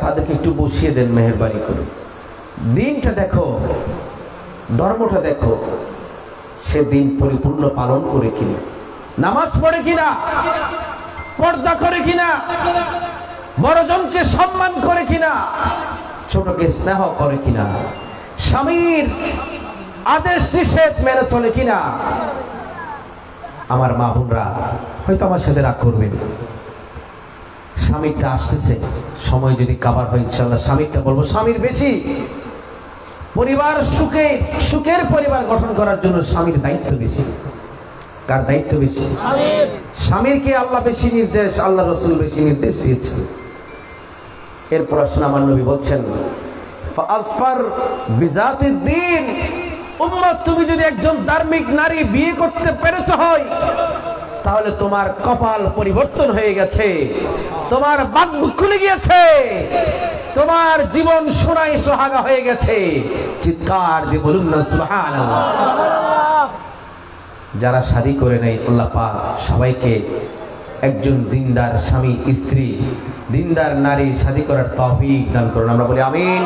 তাদেরকে একটু বসিয়ে দেন মেহেরবানি করে। দিনটা দেখো, ধর্মটা দেখো, সে দিন পরিপূর্ণ পালন করে কিনা, নামাজ পড়ে কিনা, পর্দা করে কিনা, বড়জনকে সম্মান করে কিনা, ছোটকে স্নেহ করে কিনা, স্বামীর আদেশ নিষেধ মেনে চলে কিনা। আমার মা বোনরা হয়তো আমার সাথে রাগ করবেন, স্বামীরটা আসতেছে, সময় যদি কাবার হয় ইনশাআল্লাহ স্বামীরটা বলবো। স্বামীর বেশি পরিবার, সুখের পরিবার গঠন করার জন্য স্বামীর দায়িত্ব বেশি। কার দায়িত্ব বেশি? স্বামীরকে আল্লাহ বেশি নির্দেশ, আল্লাহ রসুল বেশি নির্দেশ দিয়েছেন। এরপর আসলে আমার নবী বলছেন, ফাসফার বিজাতিদ দ্বীন, উম্মত তুমি যদি একজন ধার্মিক নারী বিয়ে করতে পেরেছ হয়, তাহলে তোমার কপাল পরিবর্তন হয়ে গেছে, তোমার ভাগ্য খুলে গিয়েছে, তোমার জীবন সোনায় সোহাগা হয়ে গেছে। চিৎকার দিয়ে বলুন না সুবহানাল্লাহ। যারা শাদী করে নাই, আল্লাহ পাক সবাইকে একজন দিনদার স্বামী স্ত্রী, দিনদার নারী শাদী করার তৌফিক দান করুন। আমরা বলি আমিন।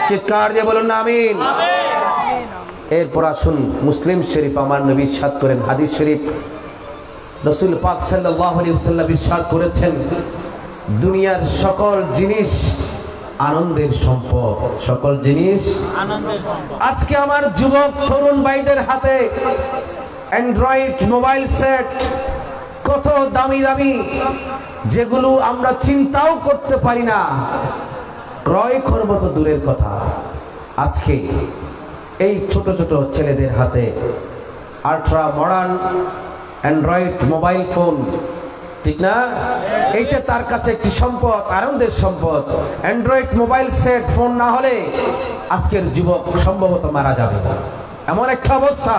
চিৎকার দিয়ে বলুন না আমিন। এরপর আসুন মুসলিম শরীফ আমার নবী ইরশাদ করেন, হাদিস শরীফ রাসূল পাক সাল্লাল্লাহু আলাইহি ওয়াসাল্লাম ইরশাদ করেছেন, দুনিয়ার সকল জিনিস আনন্দের সম্পদ, সকল জিনিস আনন্দের সম্পদ। আজকে আমার যুবক তরুণ ভাইদের হাতে অ্যান্ড্রয়েড মোবাইল সেট, কত দামি দামি, যেগুলো আমরা চিন্তাও করতে পারি না, ক্রয় করবো তো দূরের কথা। আজকে এই ছোট ছোট ছেলেদের হাতে ultra modern Android mobile phone, ঠিক না? এইটা তার কাছে একটি সম্পদ, আনন্দের সম্পদ। অ্যান্ড্রয়েড মোবাইল সেট ফোন না হলে আজকের যুবক সম্ভবত মারা যাবে, এমন একটা অবস্থা,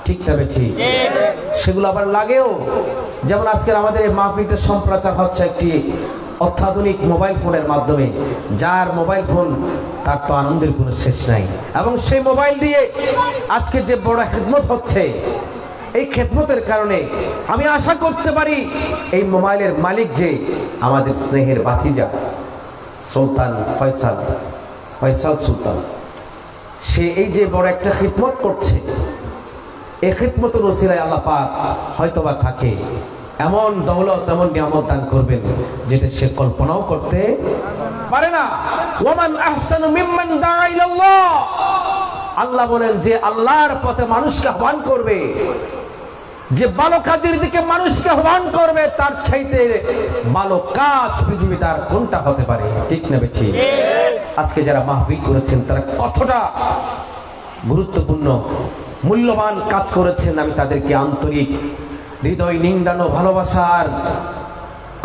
ঠিক তবে ঠিক। সেগুলো আবার লাগেও, যেমন আজকের আমাদের এই মাহফিলের সম্প্রচার হচ্ছে একটি অত্যাধুনিক মোবাইল ফোনের মাধ্যমে। যার মোবাইল ফোন তার তো আনন্দের কোনো শেষ নাই। এবং সেই মোবাইল দিয়ে আজকে যে বড় খেদমত হচ্ছে, এই খেদমতের কারণে আমি আশা করতে পারি এই মোবাইলের মালিক যে আমাদের স্নেহের ভাতিজা সুলতান ফয়সাল সুলতান, সে এই যে বড় একটা খিদমত করছে, এই খিদমতের ওসিলায় আল্লাহ পাক হয়তোবা থাকে এমন দৌলত, এমন নিয়ামত দান করবেন যেটা সে কল্পনাও করতে পারে না। ওয়ামান আহসানু মিম্মান দাআ ইলাল্লাহ, আল্লাহ বলেন যে আল্লাহর পথে মানুষকে আহ্বান করবে, যে ভালো কাজের দিকে মানুষকে আহ্বান করবে, তার চাইতে ভালো কাজ পৃথিবীতে আর কোনটা হতে পারে? ঠিক না বেশি? আজকে যারা মাহফিল করেছেন তারা কতটা গুরুত্বপূর্ণ মূল্যবান কাজ করেছেন, আমি তাদেরকে আন্তরিক হৃদয় নিংড়ানো ভালোবাসার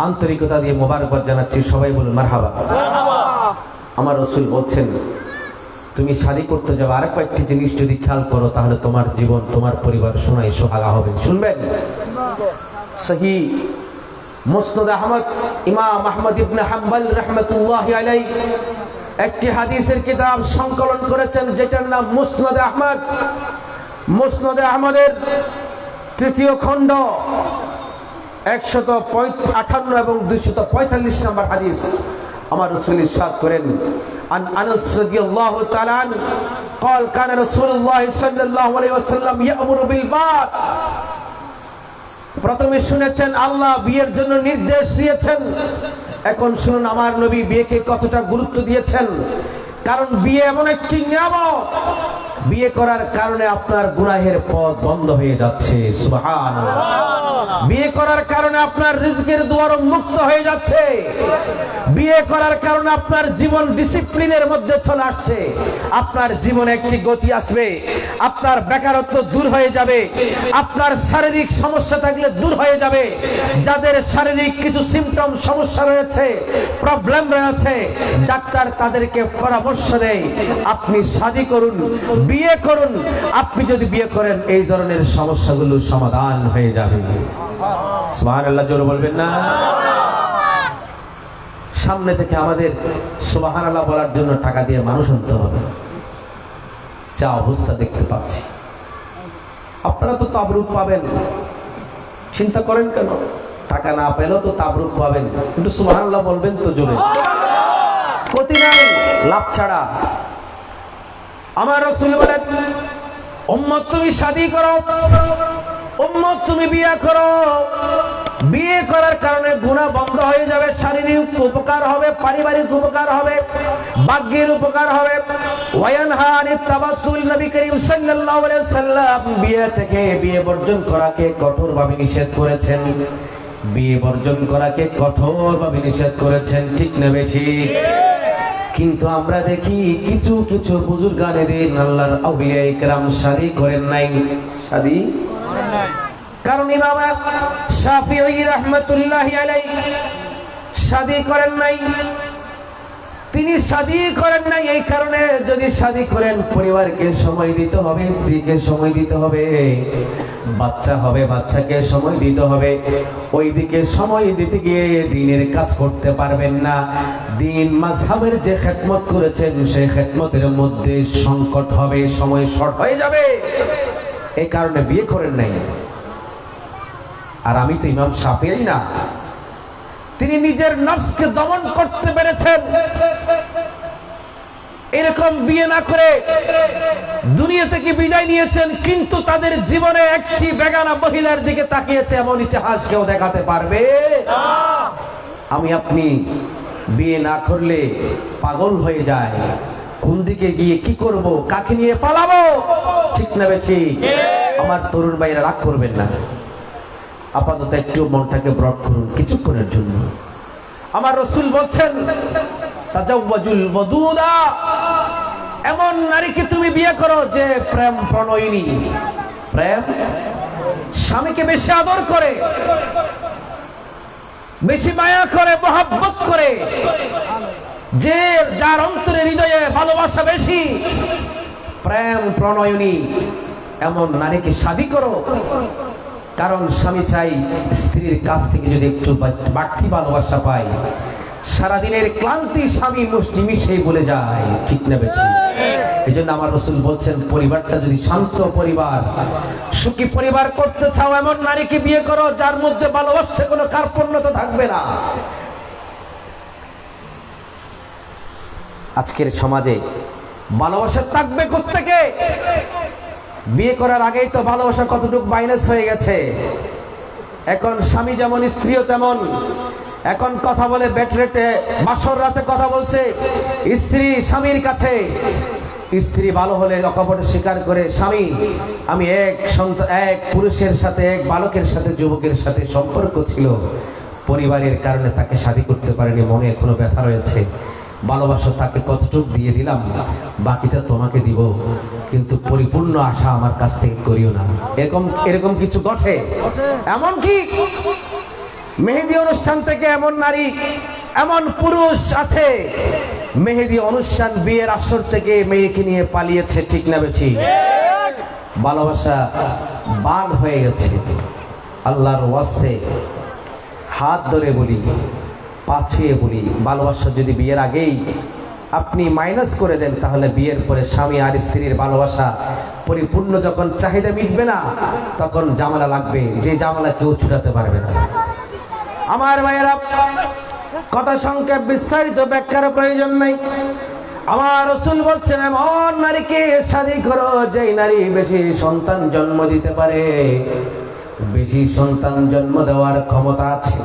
আন্তরিকতা দিয়ে মোবারকবাদ জানাচ্ছি। সবাই বলুন মারহাবা। আমার রাসূল বলছেন, তুমি শাদী করতে যাবে, আর কয়েকটি জিনিস যদি খেয়াল করো তাহলে তোমার জীবন, তোমার পরিবার সোনায় সোহাগা হবে। শুনবেন? সহিহ মুসনাদ আহমদ, ইমাম আহমদ ইবনে হাম্বল রাহমাতুল্লাহি আলাইহি একটি হাদিসের কিতাব সংকলন করেছেন যেটার নাম মুসনাদ আহমদ। মুসনাদ আহমদের ৩য় খণ্ড ১৫৮ এবং ২৪৫ নম্বর হাদিস। আমার রাসূল ইরশাদ করেন, আন আনাস রাদিয়াল্লাহু তাআলা আন قال كان رسول الله صلى الله عليه وسلم يأمر بالبعث। প্রথমে শুনেছেন আল্লাহ বিয়ের জন্য নির্দেশ দিয়েছেন, এখন শুনুন আমার নবী বিয়েকে কতটা গুরুত্ব দিয়েছেন। কারণ বিয়ে এমন একটি নিয়ামত, বিয়ে করার কারণে আপনার গুনাহের পথ বন্ধ হয়ে যাচ্ছে। সুবহানাল্লাহ। বিয়ে করার কারণে আপনার রিজকের দুয়ার মুক্ত হয়ে যাচ্ছে। বিয়ে করার কারণে আপনার জীবন ডিসিপ্লিনের মধ্যে চলে আসছে। আপনার জীবনে একটি গতি আসবে, আপনার বেকারত্ব দূর হয়ে যাবে, আপনার শারীরিক সমস্যা থাকলে দূর হয়ে যাবে। যাদের শারীরিক কিছু সিমটম সমস্যা রয়েছে, প্রবলেম রয়েছে, ডাক্তার তাদেরকে পরামর্শ দেয় আপনি শাদী করুন, বিয়ে করুন। আপনি যদি বিয়ে করেন এই ধরনের সমস্যাগুলো সমাধান হয়ে যাবে। সুবহানাল্লাহ, জোরে বলবেন না? সামনে থেকে আমাদের সুবহানাল্লাহ বলার জন্য টাকা দিয়ে মানুষ আনতে হবে। যা অবস্থা দেখতে পাচ্ছি, আপনারা তো তাবরুক পাবেন, চিন্তা করেন কেন? টাকা না পেলেও তো তাবরুক পাবেন, কিন্তু সুবহানাল্লাহ বলবেন তো জোরে। ক্ষতি নাই, লাভ ছাড়া। আমার রাসূল বলেন, উম্মত তুমি শাদী করো, উম্মত তুমি বিয়ে করো। বিয়ে করার কারণে গুনাহ বন্ধ হয়ে যাবে, শারীরিক উপকার হবে, পারিবারিক উপকার হবে, ভাগ্যের উপকার হবে। ওয়ায়ানহা আনিত তাবাত্তুল, নবী করিম সাল্লাল্লাহু আলাইহি সাল্লাম বিয়ে থেকে, বিয়ে বর্জন করাকে কঠোরভাবে নিষেধ করেছেন। বিয়ে বর্জন করাকে কঠোরভাবে নিষেধ করেছেন। ঠিক না ঠিক? কিন্তু আমরা দেখি কিছু কিছু বুজুর্গানেদের, আল্লাহর আউলিয়া ইকরাম শাদী করেন নাই। শাদী করেন নাই কারণ ইমাম শাফিঈ রাহমাতুল্লাহি আলাইহি শাদী করেন নাই। তিনি শাদী করেন নাই এই কারণে, যদি শাদী করেন পরিবারকে সময় দিতে হবে, স্ত্রীকে সময় দিতে হবে, বাচ্চা হবে, বাচ্চাকে সময় দিতে হবে। ওইদিকে সময় দিতে গিয়ে দ্বীনের কাজ করতে পারবেন না। দ্বীন মাযহাবের যে খেদমত করেছেন সেই খেদমতের মধ্যে সংকট হবে, সময় শর্ট হয়ে যাবে। এই কারণে বিয়ে করেন নাই। আর আমি তো ইমাম শাফিঈ না, তিনি নিজের নফসকে দমন করতে পেরেছেন। এরকম বিয়ে না করে দুনিয়া থেকে বিদায় নিয়েছেন, কিন্তু তাদের জীবনে একটি বেগানা মহিলার দিকে তাকিয়েছে, এমন ইতিহাস কেউ দেখাতে পারবে না। আমি আপনি বিয়ে না করলে পাগল হয়ে যায়, কোন দিকে গিয়ে কি করব, কাকে নিয়ে পালাবো। ঠিক না ঠিক? আমার তরুণ ভাইরা রাগ করবেন না, আপাতত একটু মনটাকে ব্রড করুন কিছুক্ষণের জন্য। আমার রাসূল বলছেন, তাজাওয়াজুল ওয়াদুদা, এমন নারীকে তুমি বিয়ে করো যে প্রেম প্রণয়িনী, প্রেম, স্বামীকে বেশি আদর করে, বেশি মায়া করে, মহব্বত করে, যে যার অন্তরে হৃদয়ে ভালোবাসা বেশি, প্রেম প্রণয়িনী, এমন নারীকে শাদী করো। কারণ স্বামী চাই স্ত্রীর কাছ থেকে যদি একটু বাড়তি ভালোবাসা পায়, সারাদিনের ক্লান্তি স্বামী নিমিষেই বলে যায়। ঠিক না বেশি? এই জন্য আমার রাসূল বলছেন, পরিবারটা যদি শান্ত পরিবার, সুখী পরিবার করতে চাও, এমন নারীকে বিয়ে করো যার মধ্যে ভালোবাসতে কোনো কার্পণ্যতা থাকবে না। আজকের সমাজে ভালোবাসা থাকবে কোত্থেকে? বিয়ে করার আগেই তো ভালোবাসা কতটুকু মাইনাস হয়ে গেছে। এখন স্বামী যেমন স্ত্রীও তেমন। এখন কথা বলে বেড রেটে, বাসর রাতে কথা বলছে স্ত্রী স্বামীর কাছে। স্ত্রী ভালো হলে অকপটে স্বীকার করে, স্বামী আমি এক পুরুষের সাথে, এক বালকের সাথে, যুবকের সাথে সম্পর্ক ছিল, পরিবারের কারণে তাকে শাদী করতে পারেনি, মনে এখনো ব্যথা রয়েছে, ভালোবাসা তাকে কতটুকু দিয়ে দিলাম, বাকিটা তোমাকে দিব, কিন্তু পরিপূর্ণ আশা আমার কাছ থেকে করিও না। এরকম কিছু ঘটে। এমনকি মেহেদি অনুষ্ঠান থেকে এমন নারী, এমন পুরুষ আছে, মেহেদি অনুষ্ঠান বিয়ের আসর থেকে মেয়েকে নিয়ে পালিয়েছে। ঠিক না বেঠি? ভালোবাসা বাদ হয়ে গেছে। আল্লাহর ওয়াস্তে হাত ধরে বলি, পা ছুঁয়ে বলি, ভালোবাসা যদি বিয়ের আগেই আপনি মাইনাস করে দেন, তাহলে বিয়ের পরে স্বামী আর স্ত্রীর ভালোবাসা পরিপূর্ণ যখন চাহিদা মিটবে না, তখন ঝামেলা লাগবে, যে ঝামেলা কেউ ছুটাতে পারবে না। আমার ভাইয়েরা, কথা সংক্ষেপ, বিস্তারিত ব্যাখ্যার প্রয়োজন নাই। আমার রাসূল বলছেন, এমন নারীকে শাদী করো যেই নারী বেশি সন্তান জন্ম দিতে পারে, বেশি সন্তান জন্ম দেওয়ার ক্ষমতা আছে।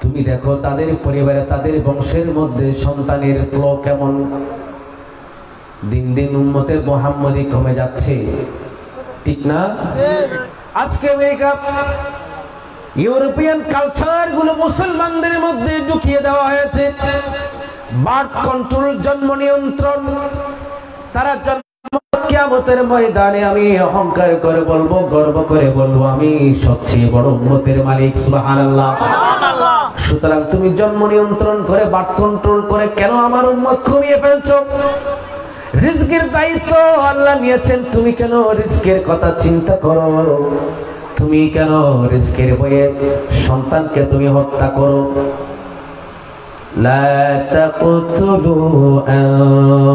তুমি দেখো তাদের পরিবারে, তাদের বংশের মধ্যে সন্তানের ফ্লো কেমন। দিন দিন উম্মতের মুহাম্মদী কমে যাচ্ছে, ঠিক না? আজকে আমেরিকা, ইউরোপিয়ান কালচার গুলো মুসলমানদের মধ্যে ঢুকিয়ে দেওয়া হয়েছে। বার্থ কন্ট্রোল, জন্ম নিয়ন্ত্রণ। তারা কিয়ামতের ময়দানে আমি অহংকার করে বলবো, গর্ব করে বলবো, আমি সবচেয়ে বড় উম্মতের মালিক। সুবহানাল্লাহ। সুতরাং তুমি জন্ম নিয়ন্ত্রণ করে, বার্থ কন্ট্রোল করে কেন আমার উম্মত কমিয়ে ফেলছো? রিজকের দায়িত্ব আল্লাহ নিয়েছেন, তুমি কেন রিজকের কথা চিন্তা করো? তুমি কেন রিজকের বয়ে সন্তানকে তুমি হত্যা করো? লা তাকতুলু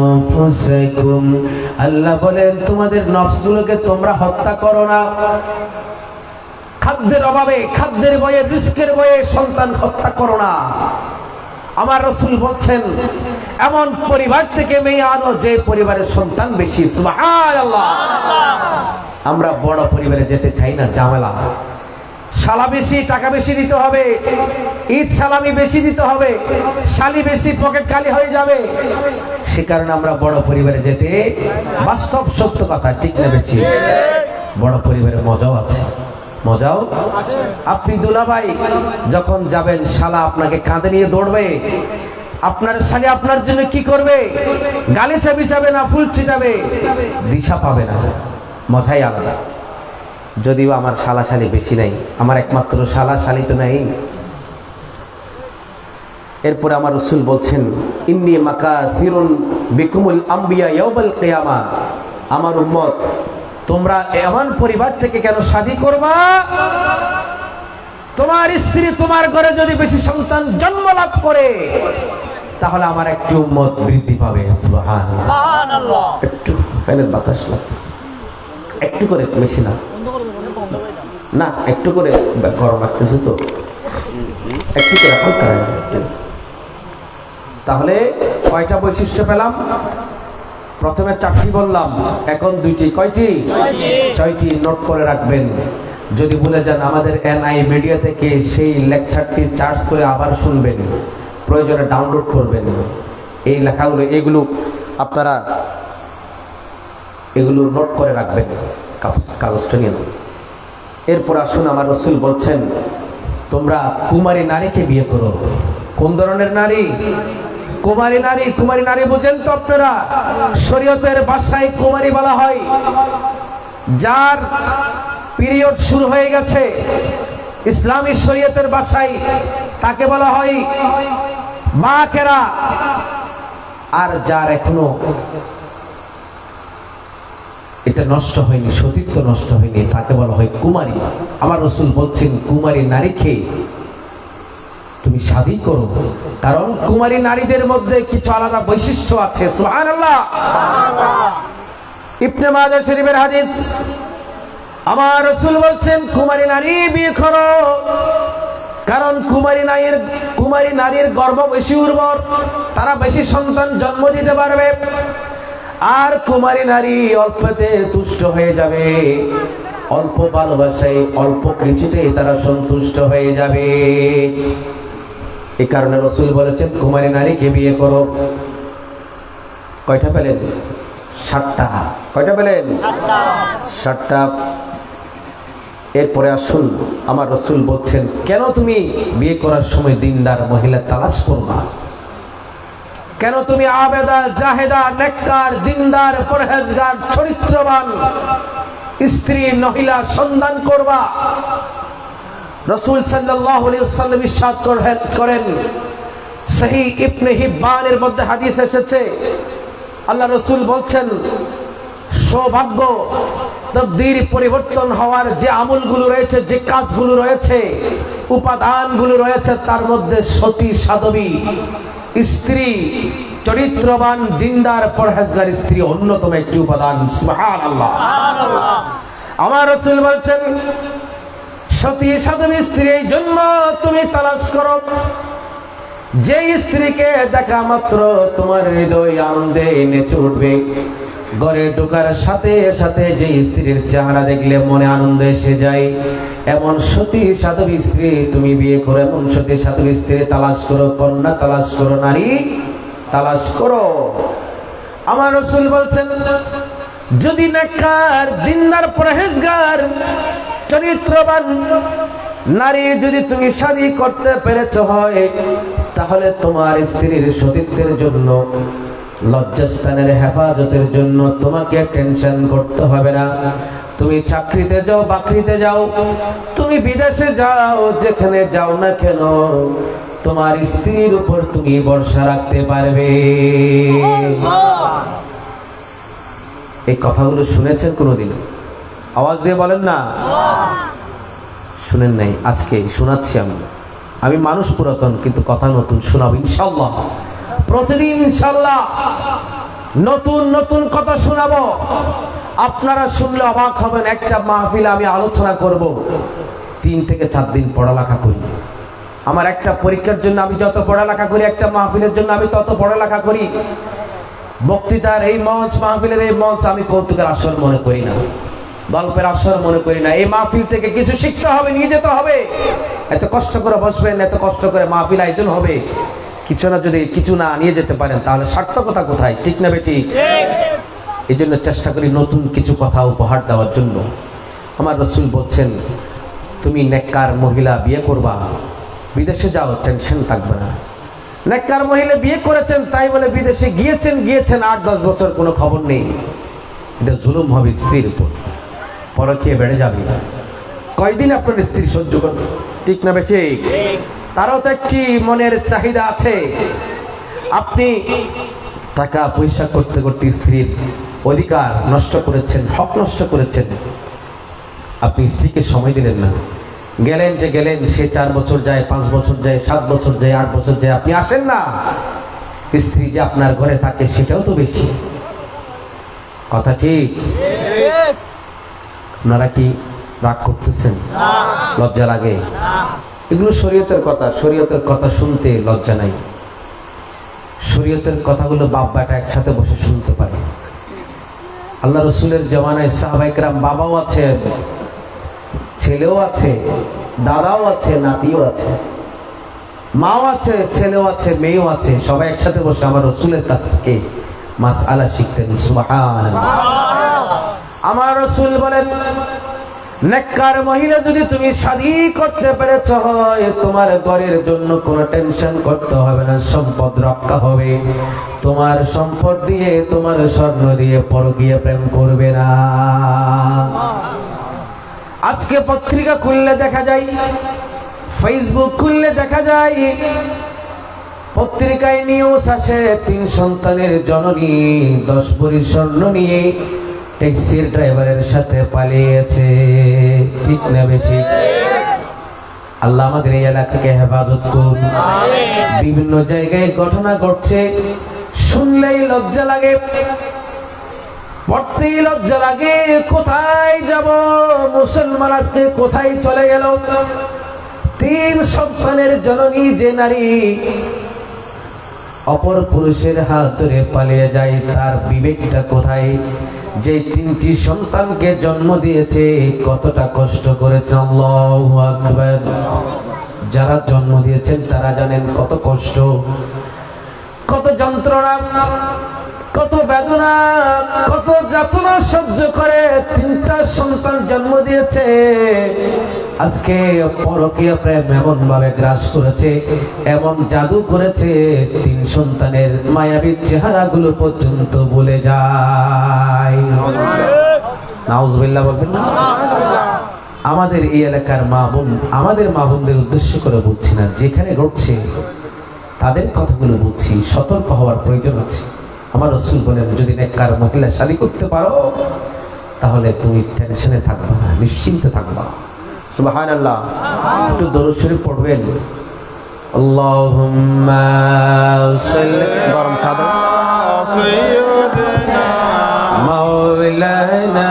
আনফুসাকুম, আল্লাহ বলেন তোমাদের নফসগুলোকে তোমরা হত্যা করো না। খাদ্যের অভাবে, খাদ্যের বয়ে, রিজকের বয়ে সন্তান হত্যা করো না। আমার রাসূল বলছেন, এমন পরিবার থেকে মেয়ে আনো যে পরিবারের সন্তান বেশি। সুবহানাল্লাহ। আমরা বড় পরিবারে যেতে চাই না, ঝামেলা। শালা বেশি, টাকা বেশি দিতে হবে, ঈদ সালামি বেশি দিতে হবে, শালি বেশি, পকেট খালি হয়ে যাবে। সে কারণে আমরা বড় পরিবারে যেতে, বাস্তব সত্য কথা, ঠিক না বেশি? বড় পরিবারের মজাও আছে, মজাও। আপনি দুলাভাই যখন যাবেন, শালা আপনাকে কাঁধে নিয়ে দৌড়বে। আপনার শালি আপনার জন্য কি করবে? গালিচা বিছাবে না ফুল ছিটাবে, দিশা পাবে না, মজাই আলাদা। যদিও আমার শালা শালি বেশি নাই, আমার একমাত্র শালা শালি তো নাই। এরপরে আমার রাসূল বলছেন, ইন্নী মাকাসিরুন বিকুমুল আম্বিয়া ইয়াউমাল কিয়ামা, আমার উম্মত তোমরা এমন পরিবার থেকে কেন শাদী করবা? তোমার স্ত্রী তোমার ঘরে যদি বেশি সন্তান জন্ম লাভ করে, তাহলে আমার একটি উম্মত বৃদ্ধি পাবে। সুবহানাল্লাহ। একটু ফ্যানের বাতাস লাগতেছে, একটু করে, বেশি না, না একটু করে, গরম লাগতেছে তো, একটু করে হালকা। তাহলে কয়টা বৈশিষ্ট্য পেলাম? প্রথমে 4টি বললাম, এখন 2টি। কয়টি? 6টি। নোট করে রাখবেন। যদি ভুলে যান, আমাদের এনআই মিডিয়া থেকে সেই লেকচারটি চার্জ করে আবার শুনবেন, প্রয়োজনে ডাউনলোড করবেন। এই লেখাগুলো, এগুলো আপনারা এগুলো নোট করে রাখবেন, কাগজটা নিয়ে নেবেন। এরপর আসুন, আমার রাসূল বলছেন, তোমরা কুমারী নারীকে বিয়ে করো। কোন ধরনের নারী? কুমারী নারী। কুমারী নারী বুঝেন তো আপনারা? শরীয়তের ভাষায় কুমারী বলা হয় যার পিরিয়ড শুরু হয়ে গেছে। ইসলামী শরীয়তের ভাষায় তাকে বলা হয় বাকেরা। আর যার এখনো এটা নষ্ট হয়নি, সতীত্ব নষ্ট হয়নি, তাকে বলা হয় কুমারী। আমার রাসূল বলছেন, কুমারী নারীকে তুমি শাদী করো, কারণ কুমারী নারীদের মধ্যে কিছু আলাদা বৈশিষ্ট্য আছে। সুবহানাল্লাহ। ইবনে মাজাহ শরীফের হাদিস। আমার রাসূল বলছেন, কুমারী নারী বিয়ে করো, কারণ কুমারী নারীর গর্ভ বেশি উর্বর, তারা বেশি সন্তান জন্ম দিতে পারবে। আর কুমারী নারী অল্পতে তুষ্ট হয়ে যাবে, অল্প ভালোবাসায় অল্প কিছুতে তারা সন্তুষ্ট হয়ে যাবে। এই কারণে রাসূল বলেছেন কুমারী নারীকে বিয়ে করো। কয়টা পেলেন? 7টা। কয়টা পেলেন? 7টা। এরপরে আসুন, আমার রাসূল বলছেন কেন তুমি বিয়ে করার সময় দিনদার মহিলা তালাশ করবা? কেন তুমি আবেদা, জাহেদা, নেককার, দিনদার, পরহেজগার, চরিত্রবান স্ত্রী মহিলা সন্ধান করবা? রাসূল সাল্লাল্লাহু আলাইহি ওয়াসাল্লাম ইরশাদ করেন, সহিহ ইবনে হিব্বানের মধ্যে হাদিস এসেছে, আল্লাহ রাসূল বলছেন সৌভাগ্য তাকদীর পরিবর্তন হওয়ার যে আমলগুলো রয়েছে, যে কাজগুলো রয়েছে, উপাদানগুলো রয়েছে, তার মধ্যে সতী সাধবী স্ত্রী, চরিত্রবান দিনদার পরহেজগার স্ত্রী অন্যতম একটি উপাদান। সুবহানাল্লাহ। আমার রাসূল বলছেন সতী সাধবী স্ত্রীর জন্য তুমি তালাশ করো, যে স্ত্রীকে দেখা মাত্র তোমার হৃদয় আনন্দে নেচে উঠবে। ঘরে ঢোকার সাথে সাথে যে স্ত্রীর চেহারা দেখলে মনে আনন্দ এসে যায়, এমন সতী সাধবী স্ত্রী তুমি বিয়ে করো। এমন সতী সাধবী স্ত্রী তালাশ করো, কন্যা তালাশ করো, নারী তালাশ করো। আমার রাসূল বলছেন যদি নেককার, দিনদার, পরহেজগার, চরিত্রবান নারী যদি তুমি শাদী করতে পেরেছো হয়, তাহলে তোমার স্ত্রীর সতীত্বের জন্য, লজ্জাস্থানের হেফাজতের জন্য তোমাকে টেনশন করতে হবে না। তুমি চাকরিতে যাও, বাকরিতে যাও, তুমি বিদেশে যাও, যেখানে যাও না কেন তোমার স্ত্রীর উপর তুমি ভরসা রাখতে পারবে। এই কথাগুলো শুনেছেন কোনোদিন? আওয়াজ দিয়ে বলেন না। শুনেন নাই? আজকে শোনাচ্ছি আমি মানুষ পুরাতন কিন্তু কথা নতুন শোনাবো ইনশাআল্লাহ। প্রতিদিন ইনশাআল্লাহ নতুন নতুন কথা শোনাবো। আপনারা শুনলে অবাক হবেন। একটা মাহফিলে আমি আলোচনা করব, 3 থেকে 4 দিন পড়ালেখা করি। আমার একটা পরীক্ষার জন্য আমি যত পড়ালেখা করি, একটা মাহফিলের জন্য আমি তত পড়ালেখা করি। বক্তৃতার এই মঞ্চ, মাহফিলের এই মঞ্চ আমি কৌতুকের আসর মনে করি না, গল্পের আসর মনে করি না। এই মাহফিল থেকে কিছু শিখতে হবে, নিয়ে যেতে হবে। এত কষ্ট করে বসবেন, এত কষ্ট করে মাহফিল আয়োজন হবে, কিছু না নিয়ে যেতে পারেন তাহলে সার্থকতা কোথায়? ঠিক না বেটি? এই জন্য চেষ্টা করি নতুন কিছু কথা উপহার দেওয়ার জন্য। আমার রাসূল বলছেন তুমি নেককার মহিলা বিয়ে করবা, বিদেশে যাও, টেনশন থাকবে না। নেককার মহিলা বিয়ে করেছেন তাই বলে বিদেশে গিয়েছেন 8-10 বছর কোনো খবর নেই, এটা জুলুম হবে স্ত্রীর উপর, পরকীয়া বেড়ে যাবে। কয়দিন আপনার স্ত্রী সহ্য করবে? ঠিক না বেটি? তারও তো একটি মনের চাহিদা আছে। আপনি টাকা পয়সা করতে করতে স্ত্রীর অধিকার নষ্ট করেছেন, হক নষ্ট করেছেন। আপনি স্ত্রীকে সময় দিলেন না, গেলেন সে 4 বছর যায়, 5 বছর যায়, 7 বছর যায়, 8 বছর যায়, আপনি আসেন না। স্ত্রী যে আপনার ঘরে থাকে সেটাও তো বেশি। কথা ঠিক? আপনারা কি রাগ করতেছেন? লজ্জা লাগে? এগুলো শরীয়তের কথা, শরীয়তের কথা শুনতে লজ্জা নাই। শরীয়তের কথাগুলো বাপ বেটা একসাথে বসে শুনতে পারে। আল্লাহ রাসূলের জামানায় সাহাবায়ে কেরাম বাবাও আছে, ছেলেও আছে, দাদাও আছে, নাতিও আছে, মাও আছে, ছেলেও আছে, মেয়েও আছে, সবাই একসাথে বসে আমার রাসূলের কাছ থেকে মাসআলা শিখতেন। সুবহানাল্লাহ। আমার রাসূল বলেন নেককার মহিলা যদি তুমি শাদী করতে পেরেছ হয়, তোমার ঘরের জন্য কোনো টেনশন করতে হবে না, সম্পদ রক্ষা হবে। তোমার সম্পদ দিয়ে, তোমার স্বর্ণ দিয়ে পরকীয়া প্রেম করবে না। আজকে পত্রিকা খুললে দেখা যায়, ফেসবুক খুললে দেখা যায়, পত্রিকায় নিউজ আসে 3 সন্তানের জননী 10 ভরি স্বর্ণ নিয়ে ট্যাক্সির ড্রাইভারের সাথে পালিয়েছে। ঠিক না বেঠিক? আল্লাহ আমাদের এই এলাকাকে হেফাজত করুন। বিভিন্ন জায়গায় ঘটনা ঘটছে, শুনলেই লজ্জা লাগে, পড়তেই লজ্জা লাগে। কোথায় যাব? মুসলমান আজকে কোথায় চলে গেল? 3 সন্তানের জননী যে নারী অপর পুরুষের হাত ধরে পালিয়ে যায়, তার বিবেকটা কোথায়? যে 3টি সন্তানকে জন্ম দিয়েছে কতটা কষ্ট করেছে। আল্লাহু আকবার। যারা জন্ম দিয়েছেন তারা জানেন কত কষ্ট, কত যন্ত্রণা, কত বেদনা, কত যাতনা সহ্য করে 3টা সন্তান জন্ম দিয়েছে। আজকে পরকীয়া প্রেম এমন ভাবে গ্রাস করেছে, এমন জাদু করেছে, 3 সন্তানের মায়াবী চেহারাগুলো পর্যন্ত ভুলে যায়। নাউজুবিল্লাহ বলবেন না? আমাদের এই এলাকার মা বোন, আমাদের মা বোনদের উদ্দেশ্য করে বলছি না, যেখানে ঘটছে তাদের কথাগুলো বলছি। সতর্ক হওয়ার প্রয়োজন আছে। আমার রাসূল বলেন, যদি নেককার মহিলা শাদী করতে পারো তাহলে তুমি টেনশনে থাকবা না, নিশ্চিন্তে থাকবা। সুবহানাল্লাহ। একটু দরুদ শরীফ পড়বেন। আল্লাহুম্মা সাল্লি গরম চাদর সাইয়্যিদিনা মাওলানা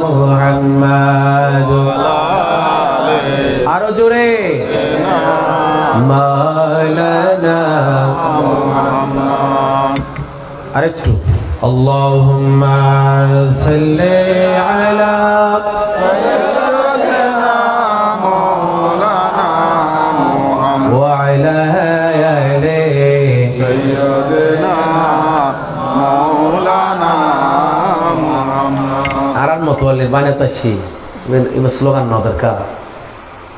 মুহাম্মদ আরো জোরে মাওলানা মুহাম্মদ। আরেকটু আল্লাহুম্মা সাল্লি আলা সাইয়্যিদিনা মাওলানা মুহাম্মদ ওয়া আলা আলি সাইয়্যিদিনা মাওলানা মুহাম্মদ। আরান মতওয়ালি বানাতাছি ইমা স্লোগান না দরকার,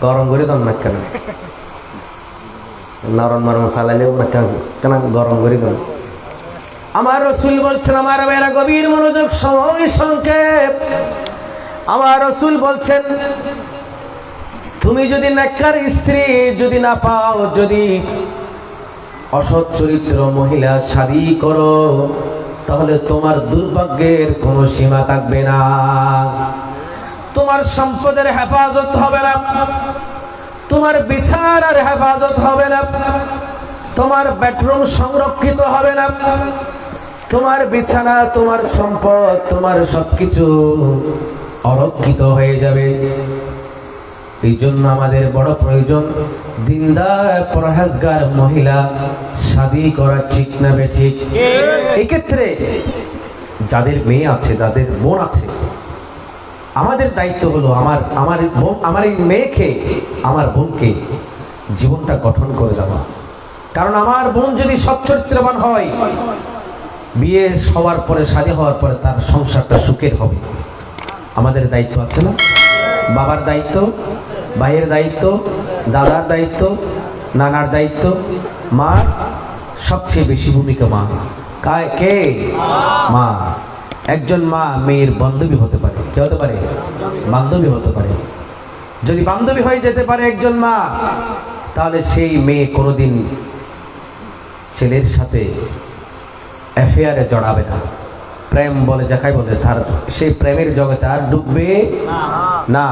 গরম করে দাম না কেন, নরম নরম চালাইলেও না কেন, গরম করে দাম। আমার রাসূল বলছেন, আমার মেয়েরা গভীর মনোযোগ, সময় সংক্ষেপ। আমার রাসূল বলছেন, তুমি যদি নেককার স্ত্রী যদি না পাও, যদি অসৎ চরিত্র মহিলা শাদী করো, তাহলে তোমার দুর্ভাগ্যের কোনো সীমা থাকবে না। তোমার সম্পদের হেফাজত হবে না, তোমার বিছানার হেফাজত হবে না, তোমার বেডরুম সংরক্ষিত হবে না, তোমার বিছানা, তোমার সম্পদ, তোমার সবকিছু অরক্ষিত হয়ে যাবে। এই জন্য আমাদের বড় প্রয়োজন দিনদার পরহেজগার মহিলা শাদী করা, ঠিক না বেঠিক? এই ক্ষেত্রে যাদের মেয়ে আছে, যাদের বোন আছে, আমাদের দায়িত্ব হলো আমার এই মেয়েকে, আমার বোনকে জীবনটা গঠন করে দেওয়া। কারণ আমার বোন যদি সচ্চরিত্রবান হয়, বিয়ে হওয়ার পরে, শাদী হওয়ার পরে তার সংসারটা সুখের হবে। আমাদের দায়িত্ব আছে না? বাবার দায়িত্ব, ভাইয়ের দায়িত্ব, দাদার দায়িত্ব, নানার দায়িত্ব, মার সবচেয়ে বেশি ভূমিকা মা। কে? মা। একজন মা মেয়ের বান্ধবী হতে পারে। কে হতে পারে? বান্ধবী হতে পারে। যদি বান্ধবী হয়ে যেতে পারে একজন মা, তাহলে সেই মেয়ে কোনোদিন ছেলের সাথে অ্যাফেয়ারে জড়াবে না। প্রেম বলে যাকে বলে, তার সেই প্রেমের জগতে আর ডুববে না।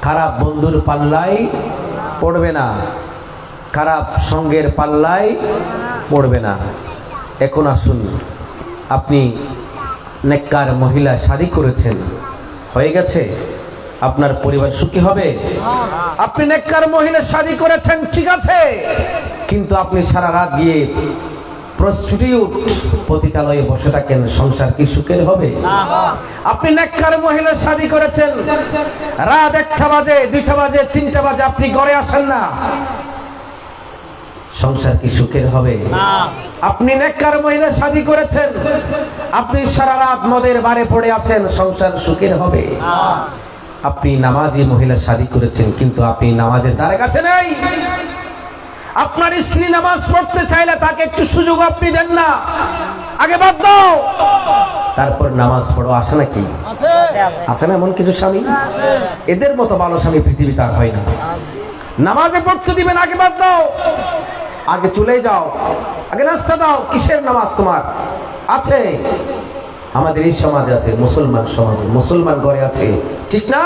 খারাপ বন্ধুর পাল্লায় পড়বে না, খারাপ সঙ্গের পাল্লায় পড়বে না। এখন আসুন, আপনি নেককার মহিলা শাদী করেছেন, হয়ে গেছে, আপনার পরিবার সুখী হবে। আপনি নেককার মহিলা শাদী করেছেন, ঠিক আছে, কিন্তু আপনি সারা রাত গিয়ে প্রস্টিটিউট পতিতালয়ে বসে থাকেন, সংসার কি সুখের হবে? আপনি নেককার মহিলা শাদী করেছেন, রাত 1টা বাজে, 2টা বাজে, 3টা বাজে আপনি ঘরে আসেন না, সংসার কি সুখের হবে? আপনি নেককার মহিলা শাদী করেছেন, আপনি সারা রাত মদের বারে পড়ে আছেন, সংসার সুখের হবে? আপনি নামাজি মহিলা শাদী করেছেন, কিন্তু আপনি নামাজের ধারে কাছে নাই। আপনার স্ত্রী নামাজ পড়তে চাইলে তাকে একটু সুযোগ আপনি দেন না, আগে বাদ দাও, তারপর নামাজ পড়ো। আসে নাকি? আছে না এমন কিছু স্বামী? এদের মতো ভালো স্বামী পৃথিবীতে আর হয় না। নামাজে পড়তে দিবেন, আগে বাদ দাও, আগে চলে যাও, আগে নাস্তা দাও। কিসের নামাজ তোমার আছে? আমাদের এই সমাজে আছে, মুসলমান সমাজে, মুসলমান ঘরে আছে, ঠিক না?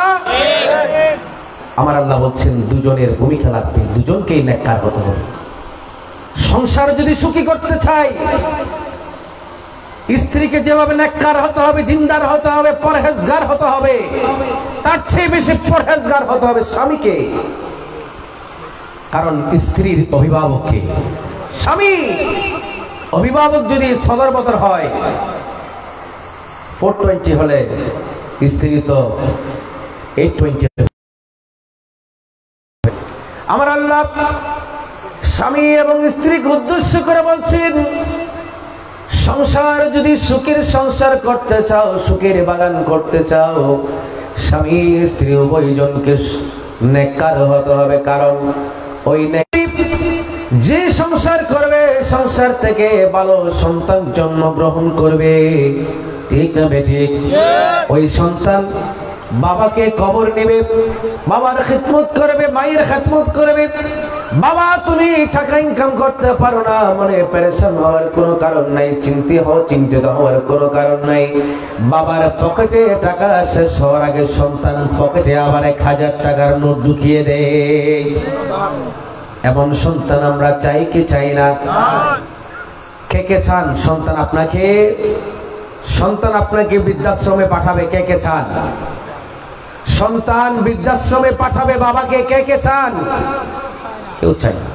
আমার আল্লাহ বলছেন দুজনের ভূমিকা লাগবে, দুজনকেই নেককার হতে হবে। সংসার যদি সুখী করতে চাই, স্ত্রীকে যেভাবে নেককার হতে হবে, দিনদার হতে হবে, পরহেজগার হতে হবে, তার চেয়ে বেশি পরহেজগার হতে হবে স্বামীকে। কারণ স্ত্রীর অভিভাবককে স্বামী। অভিভাবক যদি সদর বদর হয়, 420 হলে স্ত্রী তো 820। আমার আল্লাহ স্বামী এবং স্ত্রীকে উদ্দেশ্য করে বলছেন, সংসার যদি সুখের সংসার করতে চাও, সুখের বাগান করতে চাও, স্বামী স্ত্রী উভয়জনকে নেককার হতে হবে। কারণ ওই যে সংসার করবে, সংসার থেকে ভালো সন্তান জন্মগ্রহণ করবে, ঠিক না বেঠিক? ওই সন্তান বাবাকে কবর নেবে, বাবার খিদমত করবে, মায়ের খিদমত করবে। বাবা তুমি টাকা ইনকাম করতে পারো না, মনে পেরেশান হওয়ার কোনো কারণ নাই, চিন্তিত হওয়ার কোনো কারণ নাই। বাবার পকেটে টাকা শেষ হওয়ার আগে সন্তান পকেটে আবার 1000 টাকার নোট ঢুকিয়ে দেয়। এমন সন্তান আমরা চাই কি চাই না? কে কে চান সন্তান আপনাকে বৃদ্ধাশ্রমে পাঠাবে? কে কে চান সন্তান বৃদ্ধাশ্রমে পাঠাবে বাবাকে? কে কে চান? কেউ চাই না।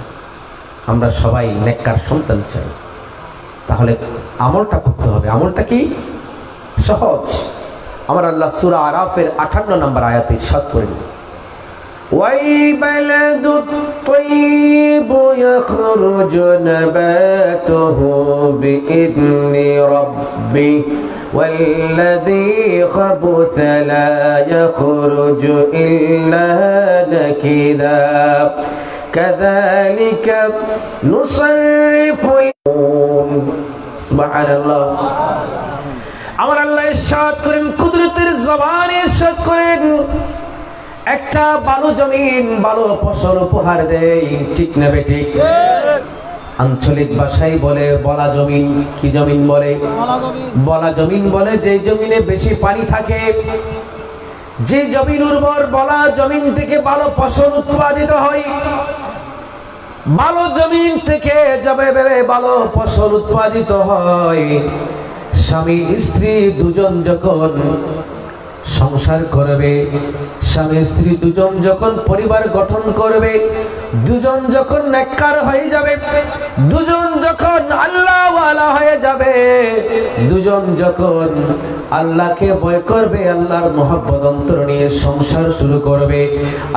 আমরা সবাই নেককার সন্তান চাই। তাহলে আমলটা করতে হবে। আমলটা কি? সহজ। আমার আল্লাহ সূরা আরাফের 58 নম্বর আয়াতে ইরশাদ করেন, والبلد الطيب يخرج نباته بإذن ربه والذي خبث لا يخرج إلا نكدا كذلك نصرف سبحان الله। আমার আল্লাহ ইরশাদ করেন, কুদরতের জবানে ইরশাদ করেন, একটা ভালো জমিন ভালো ফসল উপহার দেয়, ঠিক না বেঠিক? আঞ্চলিক ভাষায় বলে বলা জমিন। কি জমিন বলে? বলা জমিন বলে যে জমিনে বেশি পানি থাকে, যে জমিন উর্বর। বলা জমিন থেকে ভালো ফসল উৎপাদিত হয়, ভালো জমিন থেকে যাবে ভালো ফসল উৎপাদিত হয়। স্বামী স্ত্রী দুজন যখন সংসার করবে, স্বামী স্ত্রী দুজন যখন পরিবার গঠন করবে, দুজন যখন নেককার হয়ে যাবে, দুজন যখন আল্লাহওয়ালা হয়ে যাবে, দুজন যখন আল্লাহকে ভয় করবে, আল্লাহর মহব্বত অন্তর নিয়ে সংসার শুরু করবে,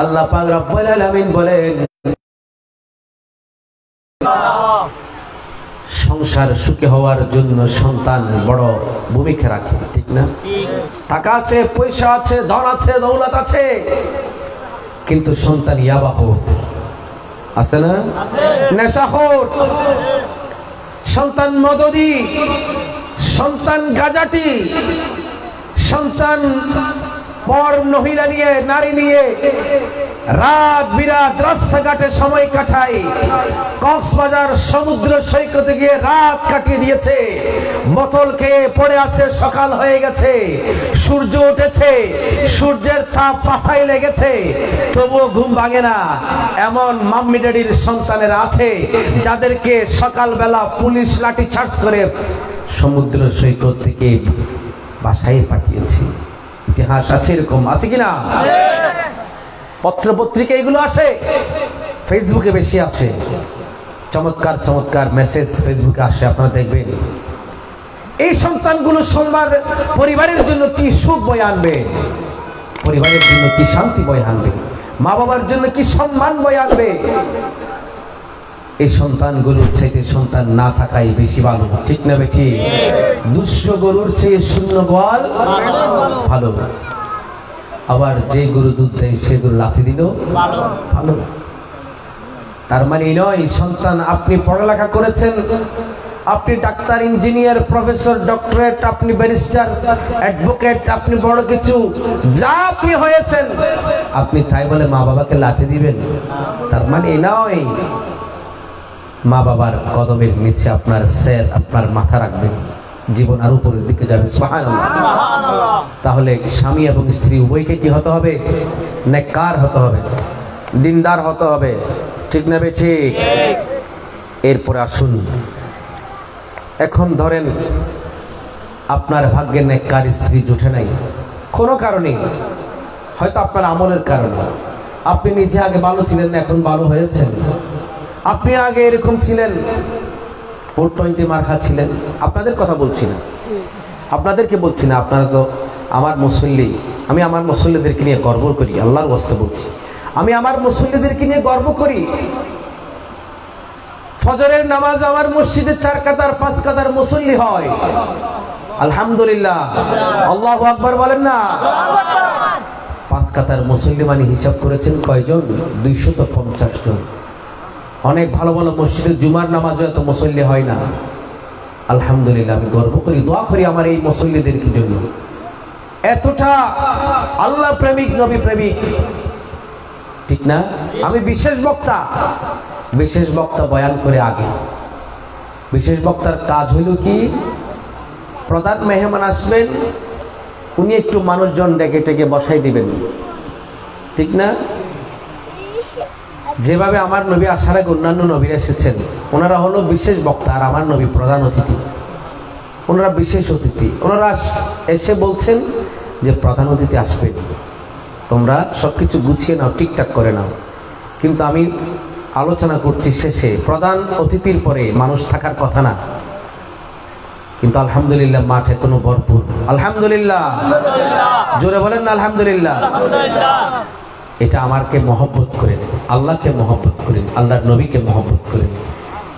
আল্লাহ পাক রব্বুল আলামিন বলেন সংসার সুখী হওয়ার জন্য সন্তান বড় ভূমিকা রাখে, ঠিক না? টাকা আছে, পয়সা আছে, ধন আছে, দৌলত আছে, কিন্তু সন্তান ইয়াবাখোর আছে না? নেশাখোর, সন্তান মদদি, সন্তান গাজাটি, সন্তান পর মহিলা নিয়ে, নারী নিয়ে রাত বিরাত রাস্তাঘাটে সময় কাটায়, কক্সবাজার সমুদ্র সৈকতে গিয়ে রাত কাটিয়ে দিয়েছে, বোতল খেয়ে পড়ে আছে, সকাল হয়ে গেছে, সূর্য উঠেছে, সূর্যের তাপ পাছায় লেগেছে, তবুও ঘুম ভাঙে না। এমন মাম্মি ড্যাডির সন্তানের আছে যাদেরকে সকালবেলা পুলিশ লাঠি চার্জ করে সমুদ্র সৈকত থেকে বাসায় পাঠিয়েছে। ইতিহাস আছে, এরকম আছে কিনা? পত্র পত্রিকা এগুলো আসে, ফেসবুকে বেশি আছে, চমৎকার চমৎকার মেসেজ ফেসবুকে আসে, আপনারা দেখবেন। এই সন্তানগুলো সোমবার পরিবারের জন্য কি সুখ বয়ে আনবে, পরিবারের জন্য কি শান্তি বয়ে আনবে, মা বাবার জন্য কি সম্মান বয়ে আনবে। এই সন্তানগুলোর চাইতে সন্তান না থাকাই বেশি ভালো, ঠিক না বেঠি? দুষ্ট গরুর চেয়ে শূন্য গোয়াল ভালো। আবার যে গরু দুধ দেয় সে গরু লাথি দিল ভালো। তার মানে নয় সন্তান আপনি পড়ালেখা করেছেন, আপনি ডাক্তার, ইঞ্জিনিয়ার, প্রফেসর, ডক্টরেট, আপনি ব্যারিস্টার, অ্যাডভোকেট, আপনি বড় কিছু যা আপনি হয়েছেন, আপনি তাই বলে মা বাবাকে লাথি দিবেন? তার মানে নয় মা বাবার কদমের নিচে আপনার স্যার, আপনার মাথা রাখবেন, জীবন আর উপরের দিকে যাবে। সুবহানাল্লাহ। তাহলে স্বামী এবং স্ত্রী উভয়কে কি হতে হবে? নেককার হতে হবে, দিনদার হতে হবে, ঠিক না ঠিক? এরপরে আসুন, এখন ধরেন আপনার ভাগ্যে নেককার স্ত্রী জুটে নাই কোনো কারণে, হয়তো আপনার আমলের কারণে। আপনি নিজে আগে ভালো ছিলেন না, এখন ভালো হয়েছেন। আপনি আগে এরকম ছিলেন, 420 মার খাচ্ছিলেন। আপনাদের কথা বলছি না, আপনাদেরকে বলছি না, আপনারা তো আমার মুসল্লি। আমি আমার মুসল্লিদেরকে নিয়ে গর্ব করি, আল্লাহর ওয়াস্তে বলছি, আমি আমার মুসল্লিদেরকে নিয়ে গর্ব করি। ফজরের নামাজ আমার মসজিদে 4 কাতার 5 কাতার মুসল্লি হয়, আলহামদুলিল্লাহ। আল্লাহু আকবার বলেন না। 5 কাতার মুসল্লি মানে হিসাব করেছেন কয়জন? 250 জন। অনেক ভালো ভালো মসজিদে জুমার নামাজও এত মুসল্লি হয় না, আলহামদুলিল্লাহ। আমি গর্ব করি, দোয়া করি আমার এই মুসল্লিদের জন্য। এতটা আল্লাহ প্রেমিক, নবী প্রেমিক, ঠিক না? আমি বিশেষ বক্তা, বিশেষ বক্তা বয়ান করে আগে। বিশেষ বক্তার কাজ হইল কি, প্রধান মেহমান আসবেন, উনি একটু মানুষজন ডেকে টেকে বসাই দিবেন, ঠিক না? যেভাবে আমার নবী আসার আগে অন্যান্য নবীরা এসেছেন, ওনারা হলো বিশেষ বক্তা, আর আমার নবী প্রধান অতিথি, ওনারা বিশেষ অতিথি। ওনারা এসে বলছেন যে প্রধান অতিথি আসবে, তোমরা সবকিছু গুছিয়ে নাও, ঠিকঠাক করে নাও। কিন্তু আমি আলোচনা করছি শেষে, প্রধান অতিথির পরে মানুষ থাকার কথা না, কিন্তু আলহামদুলিল্লাহ মাঠ এখনো ভরপুর, আলহামদুলিল্লাহ। জোরে বলেন না আলহামদুলিল্লাহ। এটা আমাকে মহব্বত করেন, আল্লাহকে মহব্বত করেন, আল্লাহর নবীকে মহব্বত করেন,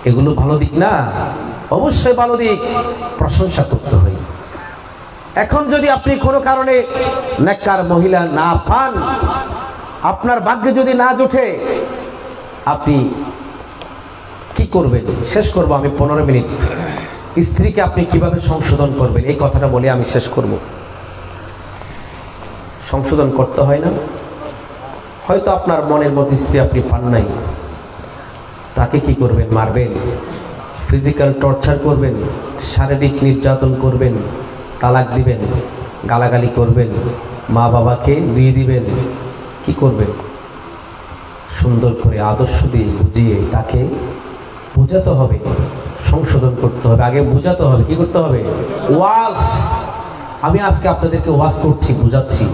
এগুলো ভালো দিক না? অবশ্যই ভালো দিক, প্রশংসা করতে হয়। এখন যদি আপনি কোনো কারণে নেককার মহিলা না পান, আপনার ভাগ্যে যদি না জোটে, আপনি কি করবেন? শেষ করব আমি 15 মিনিট। স্ত্রীকে আপনি কিভাবে সংশোধন করবেন, এই কথাটা বলে আমি শেষ করব। সংশোধন করতে হয় না? হয়তো আপনার মনের মতো স্ত্রী আপনি পান নাই, তাকে কি করবেন? মারবেন, ফিজিক্যাল টর্চার করবেন, শারীরিক নির্যাতন করবেন, তালাক দিবেন, গালাগালি করবেন, মা বাবাকে দিয়ে দিবেন, কি করবেন? সুন্দর করে আদর্শ দিয়ে বুঝিয়ে তাকে বোঝাতে হবে, সংশোধন করতে হবে। আগে বোঝাতে হবে, কি করতে হবে? ওয়াজ। আমি আজকে আপনাদেরকে ওয়াজ করছি, বুঝাচ্ছি,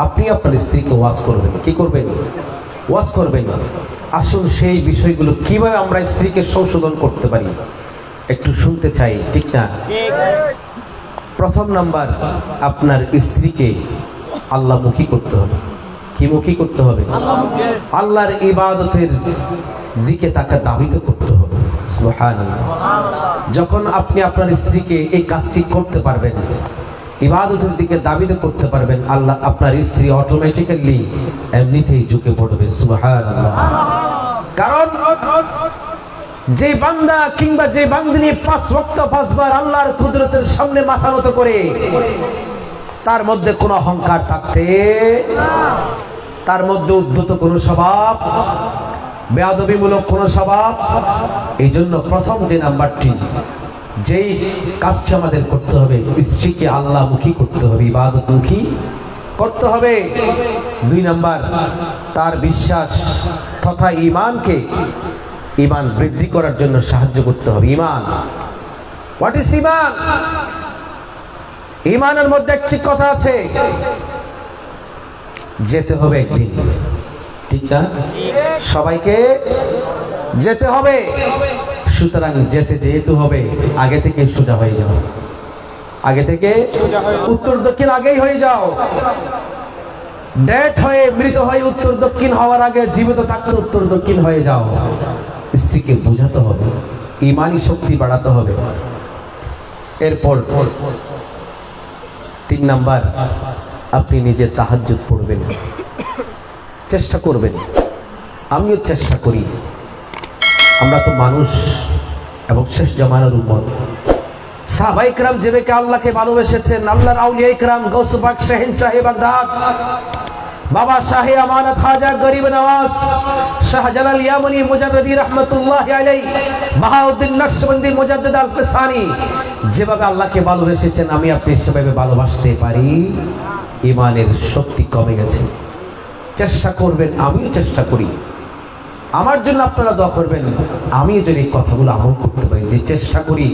আপনি আপনার স্ত্রীকে ওয়াজ করবেন। কি করবেন? ওয়াজ করবেন। আসুন সেই বিষয়গুলো কিভাবে আমরা স্ত্রীকে সংশোধন করতে পারি একটু শুনতে চাই, ঠিক না? প্রথম নাম্বার, আপনার স্ত্রীকে আল্লাহমুখী করতে হবে। কি মুখী করতে হবে? আল্লাহর ইবাদতের দিকে তাকে ধাবিত করতে হবে। সুবহানাল্লাহ। যখন আপনি আপনার স্ত্রীকে এই কাজটি করতে পারবেন, ইবাদতের দিকে ধাবিত করতে পারবেন, আল্লাহ আপনার স্ত্রী অটোমেটিক্যালি এমনিতেই ঝুঁকে পড়বে। সুবহানাল্লাহ। কারণ যে বান্দা কিংবা যে বান্দিনী 5 ওয়াক্ত 5 বার আল্লাহর কুদরতের সামনে মাথা নত করে, তার মধ্যে কোনো অহংকার থাকতে, তার মধ্যে উদ্ধত কোনো স্বভাব, বেয়াদবিমূলক কোনো স্বভাব, এই জন্য প্রথম যে নাম্বারটি, যেই কাজটি আমাদের করতে হবে, স্ত্রীকে আল্লাহমুখী করতে হবে, ইবাদতমুখী করতে হবে। 2 নাম্বার, তার বিশ্বাস তথা ঈমানকে, ঈমান বৃদ্ধি করার জন্য সাহায্য করতে হবে। ঈমান, হোয়াট ইজ ঈমান? ঈমানের মধ্যে একটি কথা আছে, যেতে হবে একদিন, ঠিক না? সবাইকে যেতে হবে। সুতরাং যেতে হবে, আগে থেকে সোজা হয়ে যাও, আগে থেকে উত্তর দক্ষিণ আগেই হয়ে যাও। ডেট হয়ে মৃত হয়ে উত্তর দক্ষিণ হওয়ার আগে জীবিত থাকতে উত্তর দক্ষিণ হয়ে যাও। স্ত্রীকে বোঝাতে হবে, ঈমানি শক্তি বাড়াতে হবে। এরপর 3 নাম্বার, আপনি নিজে তাহাজ্জুদ পড়বেন, চেষ্টা করবেন। আমিও চেষ্টা করি, আমরা তো মানুষ এবং শেষ জামানার উম্মত। সাহাবায়ে কেরাম যেভাবে আল্লাহকে ভালোবেসেছেন, আল্লাহর আউলিয়া কেরাম, গৌস পাক, শাহেনশাহে বাগদাদ, বাবা শাহে আমানত খাজা গরিব নওয়াজ, শাহজালাল ইয়ামানি মুজাদ্দিদি রহমাতুল্লাহি আলাইহি, বাহাউদ্দিন নকশবন্দি মুজাদ্দিদ আল-ফিসানি, যেভাবে আল্লাহকে ভালোবেসেছেন, আমি আপনি সেভাবে ভালোবাসতে পারি? ঈমানের শক্তি কমে গেছে। চেষ্টা করবেন, আমিও চেষ্টা করি। আমার জন্য আপনারা দোয়া করবেন, আমি যদি এই কথাগুলো আমল করতে পারি, যে চেষ্টা করি,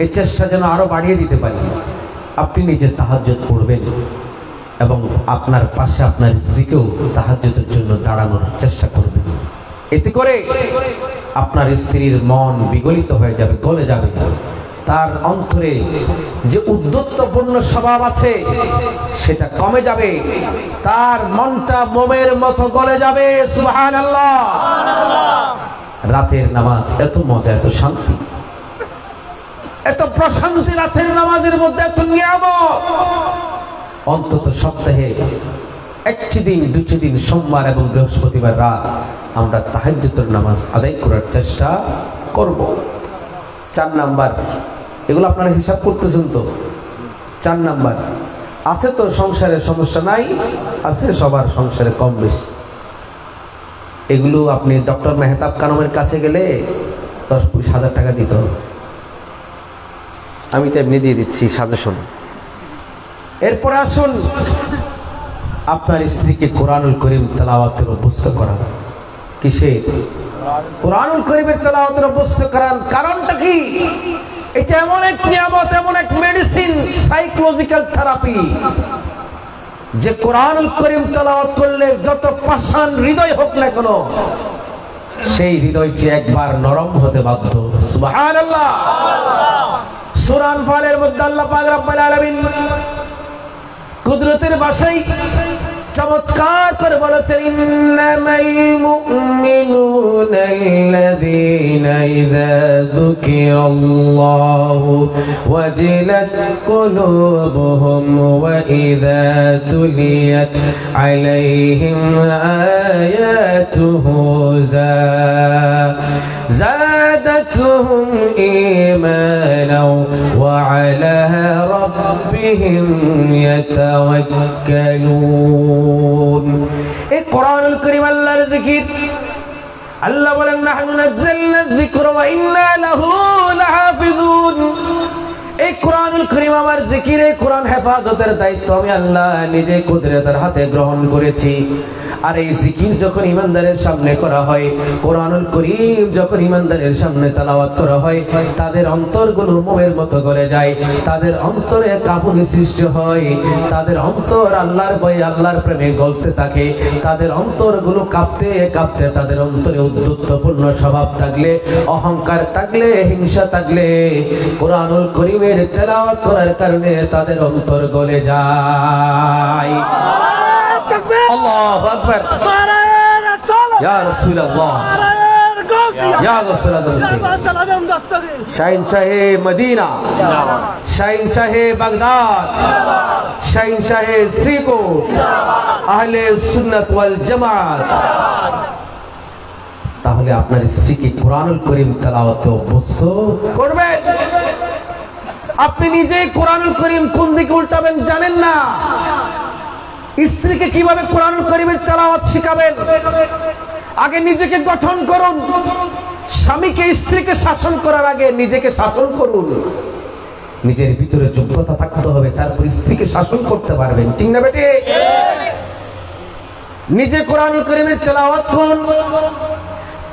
এই চেষ্টা যেন আরো বাড়িয়ে দিতে পারি। আপনি নিজে তাহাজ্জুদ পড়বেন এবং আপনার পাশে আপনার স্ত্রীকেও তাহাজ্জুদের জন্য দাঁড়ানোর চেষ্টা করবেন। এতে করে আপনার স্ত্রীর মন বিগলিত হয়ে যাবে, গলে যাবে। তার অন্তরে যে উদ্ধত্তপূর্ণ স্বভাব আছে সেটা কমে যাবে, তার মনটা মোমের মতো গলে যাবে। সুবহানাল্লাহ। রাতের নামাজ এত মজা, এত শান্তি, এত প্রশান্তি রাতের নামাজের মধ্যে, এত নিয়ামত। অন্তত সপ্তাহে একটি দিন, দুটি দিন, সোমবার এবং বৃহস্পতিবার রাত আমরা তাহাজ্জুদের নামাজ আদায় করার চেষ্টা করব। 4 নাম্বার, এগুলো আপনারা হিসাব করতেছেন তো? 4 নাম্বার আছে তো, সংসারে সমস্যা নাই, আছে সবার সংসারে কম বেশি। এগুলো আপনি ডক্টর মেহতাব কানমের কাছে গেলে 10,000 টাকা দিতে হবে। আমি তো এমনি দিয়ে দিচ্ছি সাজেশন। এরপরে আসুন আপনার স্ত্রীকে কোরআনুল করিম তেলাওয়াতের অভ্যস্ত করান। কিসের? কোরআনুল করিমের তেলাওয়াতের অভ্যস্ত করান। কারণটা কি? এটা এমন এক নিয়ামত, এমন এক মেডিসিন, সাইকোলজিক্যাল থেরাপি, যে কোরআনুল করিম তেলাওয়াত করলে যত পাষাণ হৃদয় হোক না কেন, সেই হৃদয়টি একবার নরম হতে বাধ্য। সুবহানাল্লাহ। সূরা আনফালের মধ্যে আল্লাহ পাক রব্বুল আলামিন কুদরতের ভাষায় চমৎকার করে বলেছেন, ইন্নামাল মুমিনুনা আল্লাযীনা ইযা যুকিরাল্লাহু ওয়াজিলাত কুলুবুহুম ওয়া ইযা তুলিয়াত আলাইহিম আয়াতুহু زادتهم إيمانا وعلى ربهم يتوكلون। এই কোরআনুল কারীম আল্লাহর জিকির। আল্লাহ বলেন, নাহনু নাযালনা যিকরা ওয়া ইন্না লাহু লাহাফিজুন। এই কোরআনুল কারীম আমার জিকির, এই কোরআন হেফাজতের দায়িত্ব আমি আল্লাহ নিজে কুদরতের হাতে গ্রহণ করেছি। আর এই জিকির যখন ইমানদারের সামনে করা হয়, কোরআনুল কারীম যখন ইমানদারের সামনে তেলাওয়াত করা হয়, তাদের অন্তরগুলো মোমের মতো গলে যায়, তাদের অন্তরে কাঁপুনি সৃষ্টি হয়, তাদের অন্তর আল্লাহর ভয়ে, আল্লাহর প্রেমে গলতে থাকে, তাদের অন্তরগুলো কাঁপতে কাঁপতে, তাদের অন্তরে উদ্ধত্তপূর্ণ স্বভাব থাকলে, অহংকার থাকলে, হিংসা থাকলে, কোরআনুল কারীমের তেলাওয়াত করার কারণে তাদের অন্তর গলে যায়। আল্লাহু আকবার। ইয়া রাসূলুল্লাহ, ইয়া রাসূলুল্লাহ। শাহিনশাহে মদিনা, শাহিনশাহে বাগদাদ, শাহিনশাহে শ্রীকোট, আহলে সুন্নাত ওয়াল জামাত। তাহলে আপনার স্ত্রীকে কোরআনুল কারীম তেলাওয়াতে অভ্যস্ত করবেন। আপনি নিজেই কোরআনুল কারীম কোন দিকে উল্টাবেন জানেন না। স্ত্রীকে কিভাবে কোরআনুল কারীমের তেলাওয়াত শিখাবেন? আগে নিজেকে গঠন করুন। স্বামীকে স্ত্রীকে শাসন করার আগে নিজেকে শাসন করুন। নিজের ভিতরে যোগ্যতা থাকতে হবে, তারপর স্ত্রীকে শাসন করতে পারবেন। ঠিক না বেটি? নিজে কোরআনুল কারীমের তেলাওয়াত করুন।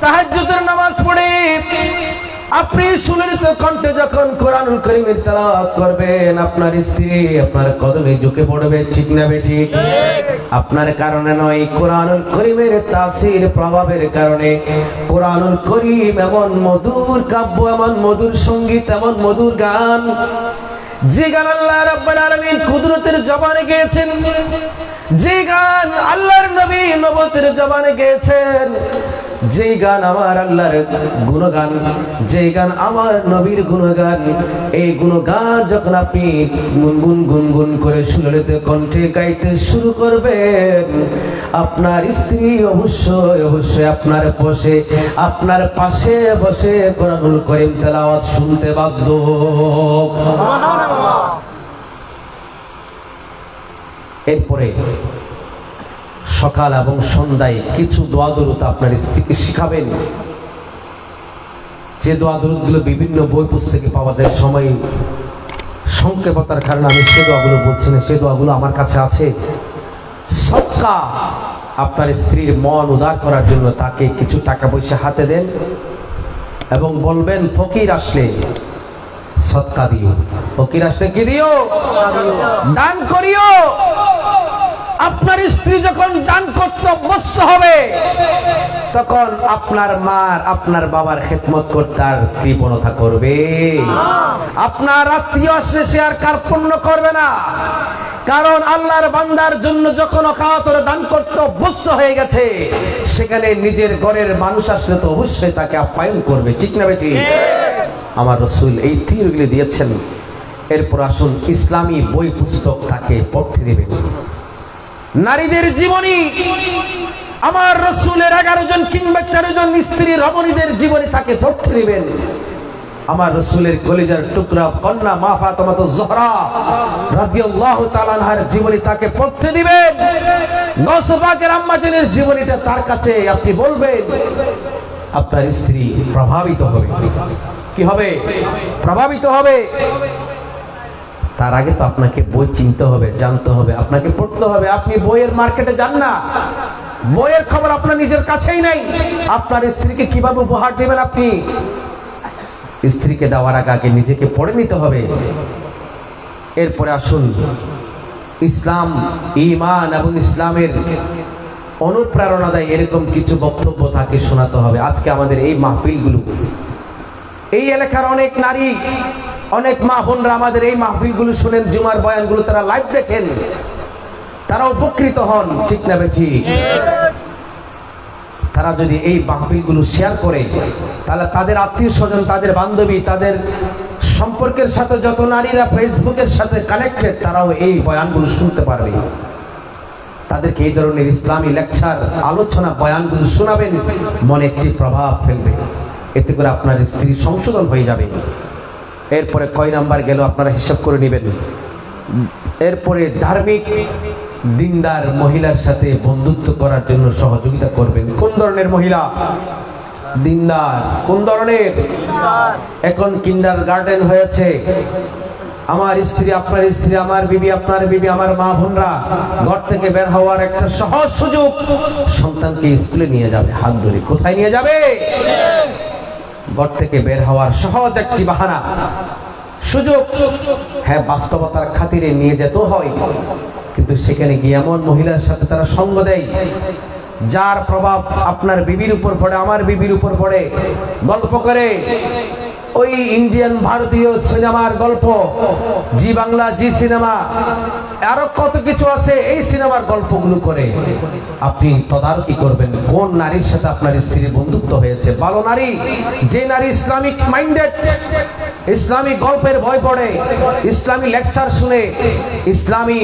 তাহাজ্জুদের নামাজ পড়ে আপনি সুললিত কণ্ঠে যখন কোরআনুল কারীমের তেলাওয়াত করবেন, আপনার স্ত্রী আপনার কদমে ঝুঁকে পড়বে। ঠিক না বেটি? আপনার কারণে নয়, কোরআনুল কারীমের তাসির, প্রভাবের কারণে। কোরআনুল কারীম এমন মধুর কাব্য, এমন মধুর সঙ্গীত, এমন মধুর গান, যে গান আল্লাহ রাব্বুল আলামিন কুদরতের জবানে গেয়েছেন, যে গান আল্লাহর নবী নবুয়তের জবানে গেয়েছেন, যে গান আমার আল্লাহর গুণগান, যে গান আমার নবীর গুণগান, এই গুণগান যখন আপনি গুনগুন গুনগুন করে সুললিত কণ্ঠে গাইতে শুরু করবেন, আপনার স্ত্রী অবশ্যই অবশ্যই আপনার পাশে বসে কোরআনুল কারীম তেলাওয়াত শুনতে বাধ্য। এরপরে সকাল এবং সন্ধ্যায় কিছু দোয়া দরুদ আপনার স্ত্রীকে শিখাবেন, যে দোয়া দরুদগুলো বিভিন্ন বই পুস্তকে পাওয়া যায়। সময় সংক্ষেপতার কারণে আমি সে দোয়াগুলো বলছি না, সে দোয়াগুলো আমার কাছে আছে। সদকা, আপনার স্ত্রীর মন উদার করার জন্য তাকে কিছু টাকা পয়সা হাতে দেন এবং বলবেন, ফকির আসলে সদকা দিও, ফকির আসলে কি দিও? দান করিও। আপনার স্ত্রী যখন দান করতে অভ্যস্ত হবে, তখন আপনার মার আপনার বাবার খেদমত করতে আর কৃপণতা করবে? আপনার আত্মীয় আসলে সে আর কার্পণ্য করবে না। কারণ আল্লাহর বান্দার জন্য যখন অকাতরে দান করতে অভ্যস্ত হয়ে গেছে, সেখানে নিজের ঘরের মানুষ আসলে তো অবশ্যই তাকে আপ্যায়ন করবে, ঠিক না বেঠিক? আমার রাসূল এই তীরগুলি দিয়েছেন। এরপর আসুন, ইসলামী বই পুস্তক তাকে পড়তে দিবেন। নারীদের জীবনী, আমার রাসূলের 11 জন কিংবা 13 জন স্ত্রী রমণীদের জীবনী তাকে পড়তে দিবেন। আমার রাসূলের কলিজার টুকরা কন্যা মা ফাতেমাতুজ জোহরা রাদিয়াল্লাহু তাআলা আনহার জীবনী তাকে পড়তে দিবেন। গৌস পাকের আম্মা জানের জীবনীটা তার কাছে আপনি বলবেন, আপনার স্ত্রী প্রভাবিত হবে। কি হবে? প্রভাবিত হবে। তার আগে তো আপনাকে বই চিনতে হবে, জানতে হবে, আপনাকে পড়তে হবে। আপনি বইয়ের মার্কেটে যান না, বইয়ের খবর আপনার নিজের কাছেই নাই। আপনার স্ত্রীকে কিভাবে উপহার দিবেন? আপনি স্ত্রীকে দেওয়ার আগে নিজেকে পড়ে নিতে হবে। এরপরে আসুন, ইসলাম, ঈমান এবং ইসলামের অনুপ্রেরণা দেয় এরকম কিছু বক্তব্য তাকে শোনাতে হবে। আজকে আমাদের এই মাহফিলগুলো, এই এলাকার অনেক নারী, অনেক মা বোনরা আমাদের এই মাহফিলগুলো শুনেন, জুমার বয়ানগুলো তারা লাইভ দেখেন, তারা উপকৃত হন, ঠিক না বেঠিক? তারা যদি এই মাহফিলগুলো শেয়ার করে, তাহলে তাদের আত্মীয় স্বজন, তাদের বান্ধবী, তাদের সম্পর্কের সাথে যত নারীরা ফেসবুকের সাথে কানেক্টেড, তারাও এই বয়ানগুলো শুনতে পারবে। তাদেরকে এই ধরনের ইসলামী লেকচার, আলোচনা, বয়ানগুলো শোনাবেন, মনে একটি প্রভাব ফেলবে। এতে করে আপনার স্ত্রী সংশোধন হয়ে যাবে। এরপরে কয় নাম্বার গেল আপনারা হিসাব করে নেবেন। এরপরে ধার্মিক দিনদার মহিলার সাথে বন্ধুত্ব করার জন্য সহযোগিতা করবেন। কোন ধরনের মহিলা? দিনদার। কোন ধরনের? এখন কিন্ডারগার্টেন হয়েছে। আমার স্ত্রী, আপনার স্ত্রী, আমার বিবি, আপনার বিবি, আমার মা বোনরা ঘর থেকে বের হওয়ার একটা সহজ সুযোগ, সন্তানকে স্কুলে নিয়ে যাবে হাত ধরে। কোথায় নিয়ে যাবে? ঘর থেকে বের হওয়ার সহজ একটি বাহানা, সুযোগ। হ্যাঁ, বাস্তবতার খাতিরে নিয়ে যেতে হয়, কিন্তু সেখানে গিয়ে এমন মহিলার সাথে তারা সঙ্গ দেয় যার প্রভাব আপনার বিবির উপর পড়ে, আমার বিবির উপর পড়ে। গল্প করে ওই ইন্ডিয়ান ভারতীয় সিনেমার গল্প, জি বাংলা, জি সিনেমা, আরো কত কিছু আছে, এই সিনেমার গল্পগুলো করে আপনি তদারকি করবেন কোন নারীর সাথে আপনার স্ত্রীর বন্ধুত্ব হয়েছে। ভালো নারী, যে নারী ইসলামিক মাইন্ডেড, ইসলামী গল্পের ভয় পড়ে, ইসলামী লেকচার শুনে ইসলামী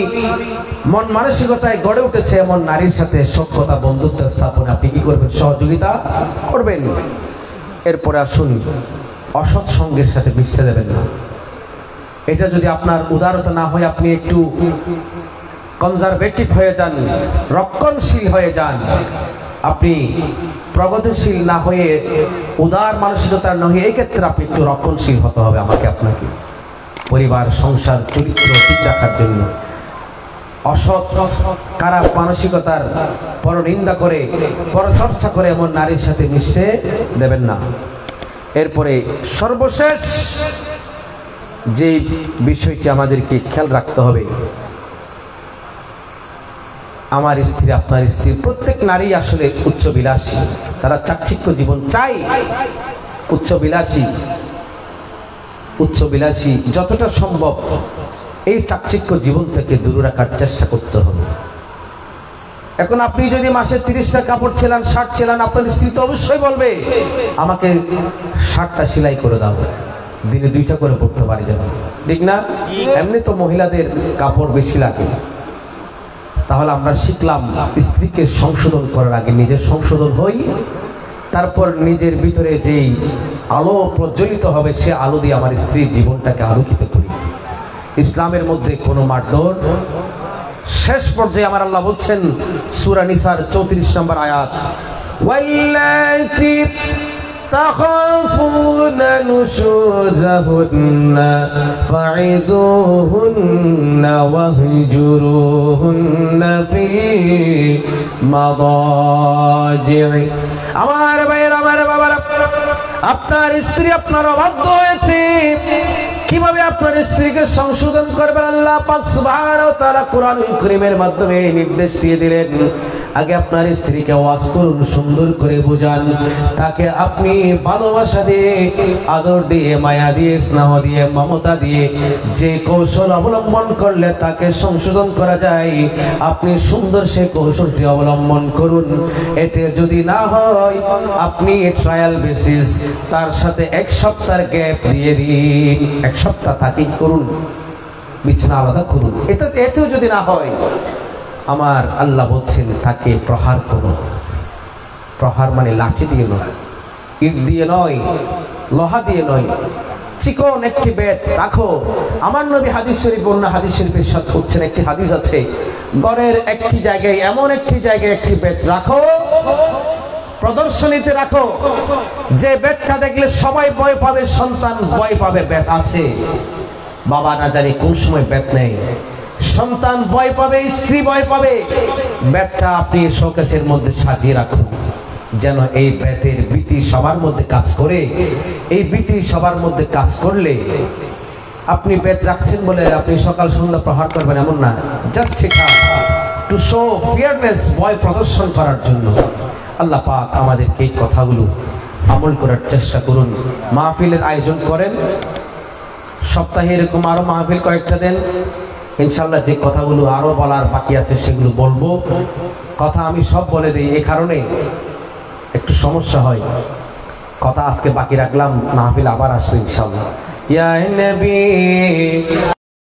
মন মানসিকতায় গড়ে উঠেছে, এমন নারীর সাথে সখ্যতা, বন্ধুত্ব স্থাপনে আপনি কি করবেন? সহযোগিতা করবেন। এরপরে আসুন, অসৎ সঙ্গের সাথে মিশতে দেবেন না। এটা যদি আপনার উদারতা না হয়, আপনি একটু কনজারভেটিভ হয়ে যান, রক্ষণশীল হয়ে যান, আপনি প্রগতিশীল না হয়ে উদার মানসিকতার না হয়ে, এই ক্ষেত্রে আপনি একটু রক্ষণশীল হতে হবে আমাকে, আপনাকে, পরিবার, সংসার, চরিত্র ঠিক রাখার জন্য। অসৎ, খারাপ মানসিকতার পরনিন্দা করে, পরচর্চা করে এমন নারীর সাথে মিশতে দেবেন না। এরপরে সর্বশেষ যে বিষয়টি আমাদেরকে খেয়াল রাখতে হবে, আমার স্ত্রী, আপনার স্ত্রী, প্রত্যেক নারী আসলে উচ্চবিলাসী, তারা চাকচিক্য জীবন চাই। উচ্চবিলাসী যতটা সম্ভব এই চাকচিক্য জীবন থেকে দূরে রাখার চেষ্টা করতে হবে। এখন আপনি যদি মাসে 30টা কাপড় ছেলান, শার্ট ছেলান, আপনার স্ত্রী তো অবশ্যই বলবে আমাকে শার্টটা সেলাই করে দাও, দিনে 2টা করে পড়তে পারি যেন, ঠিক না? এমনি তো মহিলাদের কাপড় বেশি লাগে। তাহলে আমরা শিখলাম স্ত্রীকে সংশোধন করার আগে নিজের সংশোধন হই, তারপর নিজের ভিতরে যেই আলো প্রজ্বলিত হবে সে আলো দিয়ে আমার স্ত্রীর জীবনটাকে আলোকিত করি। ইসলামের মধ্যে কোনো মারধর। শেষ পর্যায়ে আমার আল্লাহ বলছেন সূরা নিসার 34 নম্বর আয়াত, ওয়াল্লাতী তাখাফুনা নুশুজাহুন্না ফাইদুহুন্না ওয়াহজুরুহুন্না ফিল মাদাজি'। আমার ভাইয়েরা, আমার বাবারা, আপনার স্ত্রী আপনার অবাধ্য হয়েছে, কিভাবে আপনার স্ত্রীকে সংশোধন করবেন। আল্লাহ পাক সুবহানাহু ওয়া তাআলা কোরআনুল কারীমের মাধ্যমে নির্দেশ দিয়ে দিলেন, আগে আপনার স্ত্রীকে ওয়াজ করুন, সুন্দর করে বোঝান, তাকে আপনি ভালোবাসা দিয়ে, আদর দিয়ে, মায়া দিয়ে, স্নেহ দিয়ে, মমতা দিয়ে যে কৌশল অবলম্বন করলে তাকে সংশোধন করা যায়, আপনি সুন্দর সে কৌশলটি অবলম্বন করুন। এতে যদি না হয়, আপনি ট্রায়াল বেসিস তার সাথে 1 সপ্তাহের গ্যাপ দিয়ে দিন। 1 সপ্তাহ তাকে করুন, বিছানা আলাদা করুন। এতেও যদি না হয়, আমার আল্লাহ বলছেন তাকে প্রহার করুন। প্রহার মানে লাঠি দিয়ে নয়, ইট দিয়ে নয়, লোহা দিয়ে নয়, চিকন একটি বেত রাখো। আমার নবী হাদিস শরীফ অন্য হাদিস শরীফের সাথে হচ্ছেন, একটি হাদিস আছে, ঘরের একটি জায়গায়, এমন একটি জায়গায় একটি বেত রাখো, প্রদর্শনীতে রাখো, যে বেতটা দেখলে সবাই ভয় পাবে, সন্তান ভয় পাবে বেত আছে, বাবা না জানি কোন সময় বেত নেই, সন্তান ভয় পাবে, স্ত্রী ভয় পাবে। বেতটা আপনি শোকেসের মধ্যে সাজিয়ে রাখুন, যেন এই বেতের ভীতি সবার মধ্যে কাজ করে। এই ভীতি সবার মধ্যে কাজ করলে, আপনি বেত রাখছেন বলে আপনি সকাল সন্ধ্যা প্রহার করবেন এমন না, জাস্ট শেখা, টু শো ফিয়ারনেস, ভয় প্রদর্শন করার জন্য। আল্লাহ পাক আমাদেরকে এই কথাগুলো আমল করার চেষ্টা করুন। মাহফিলের আয়োজন করেন, সপ্তাহে এরকম আরো মাহফিল কয়েকটা দেন, ইনশাল্লাহ যে কথাগুলো আরো বলার বাকি আছে সেগুলো বলবো। কথা আমি সব বলে দিই, এই কারণে একটু সমস্যা হয়, কথা আজকে বাকি রাখলাম, মাহফিল আবার আসবে ইনশাল্লাহ। ইয়া নবী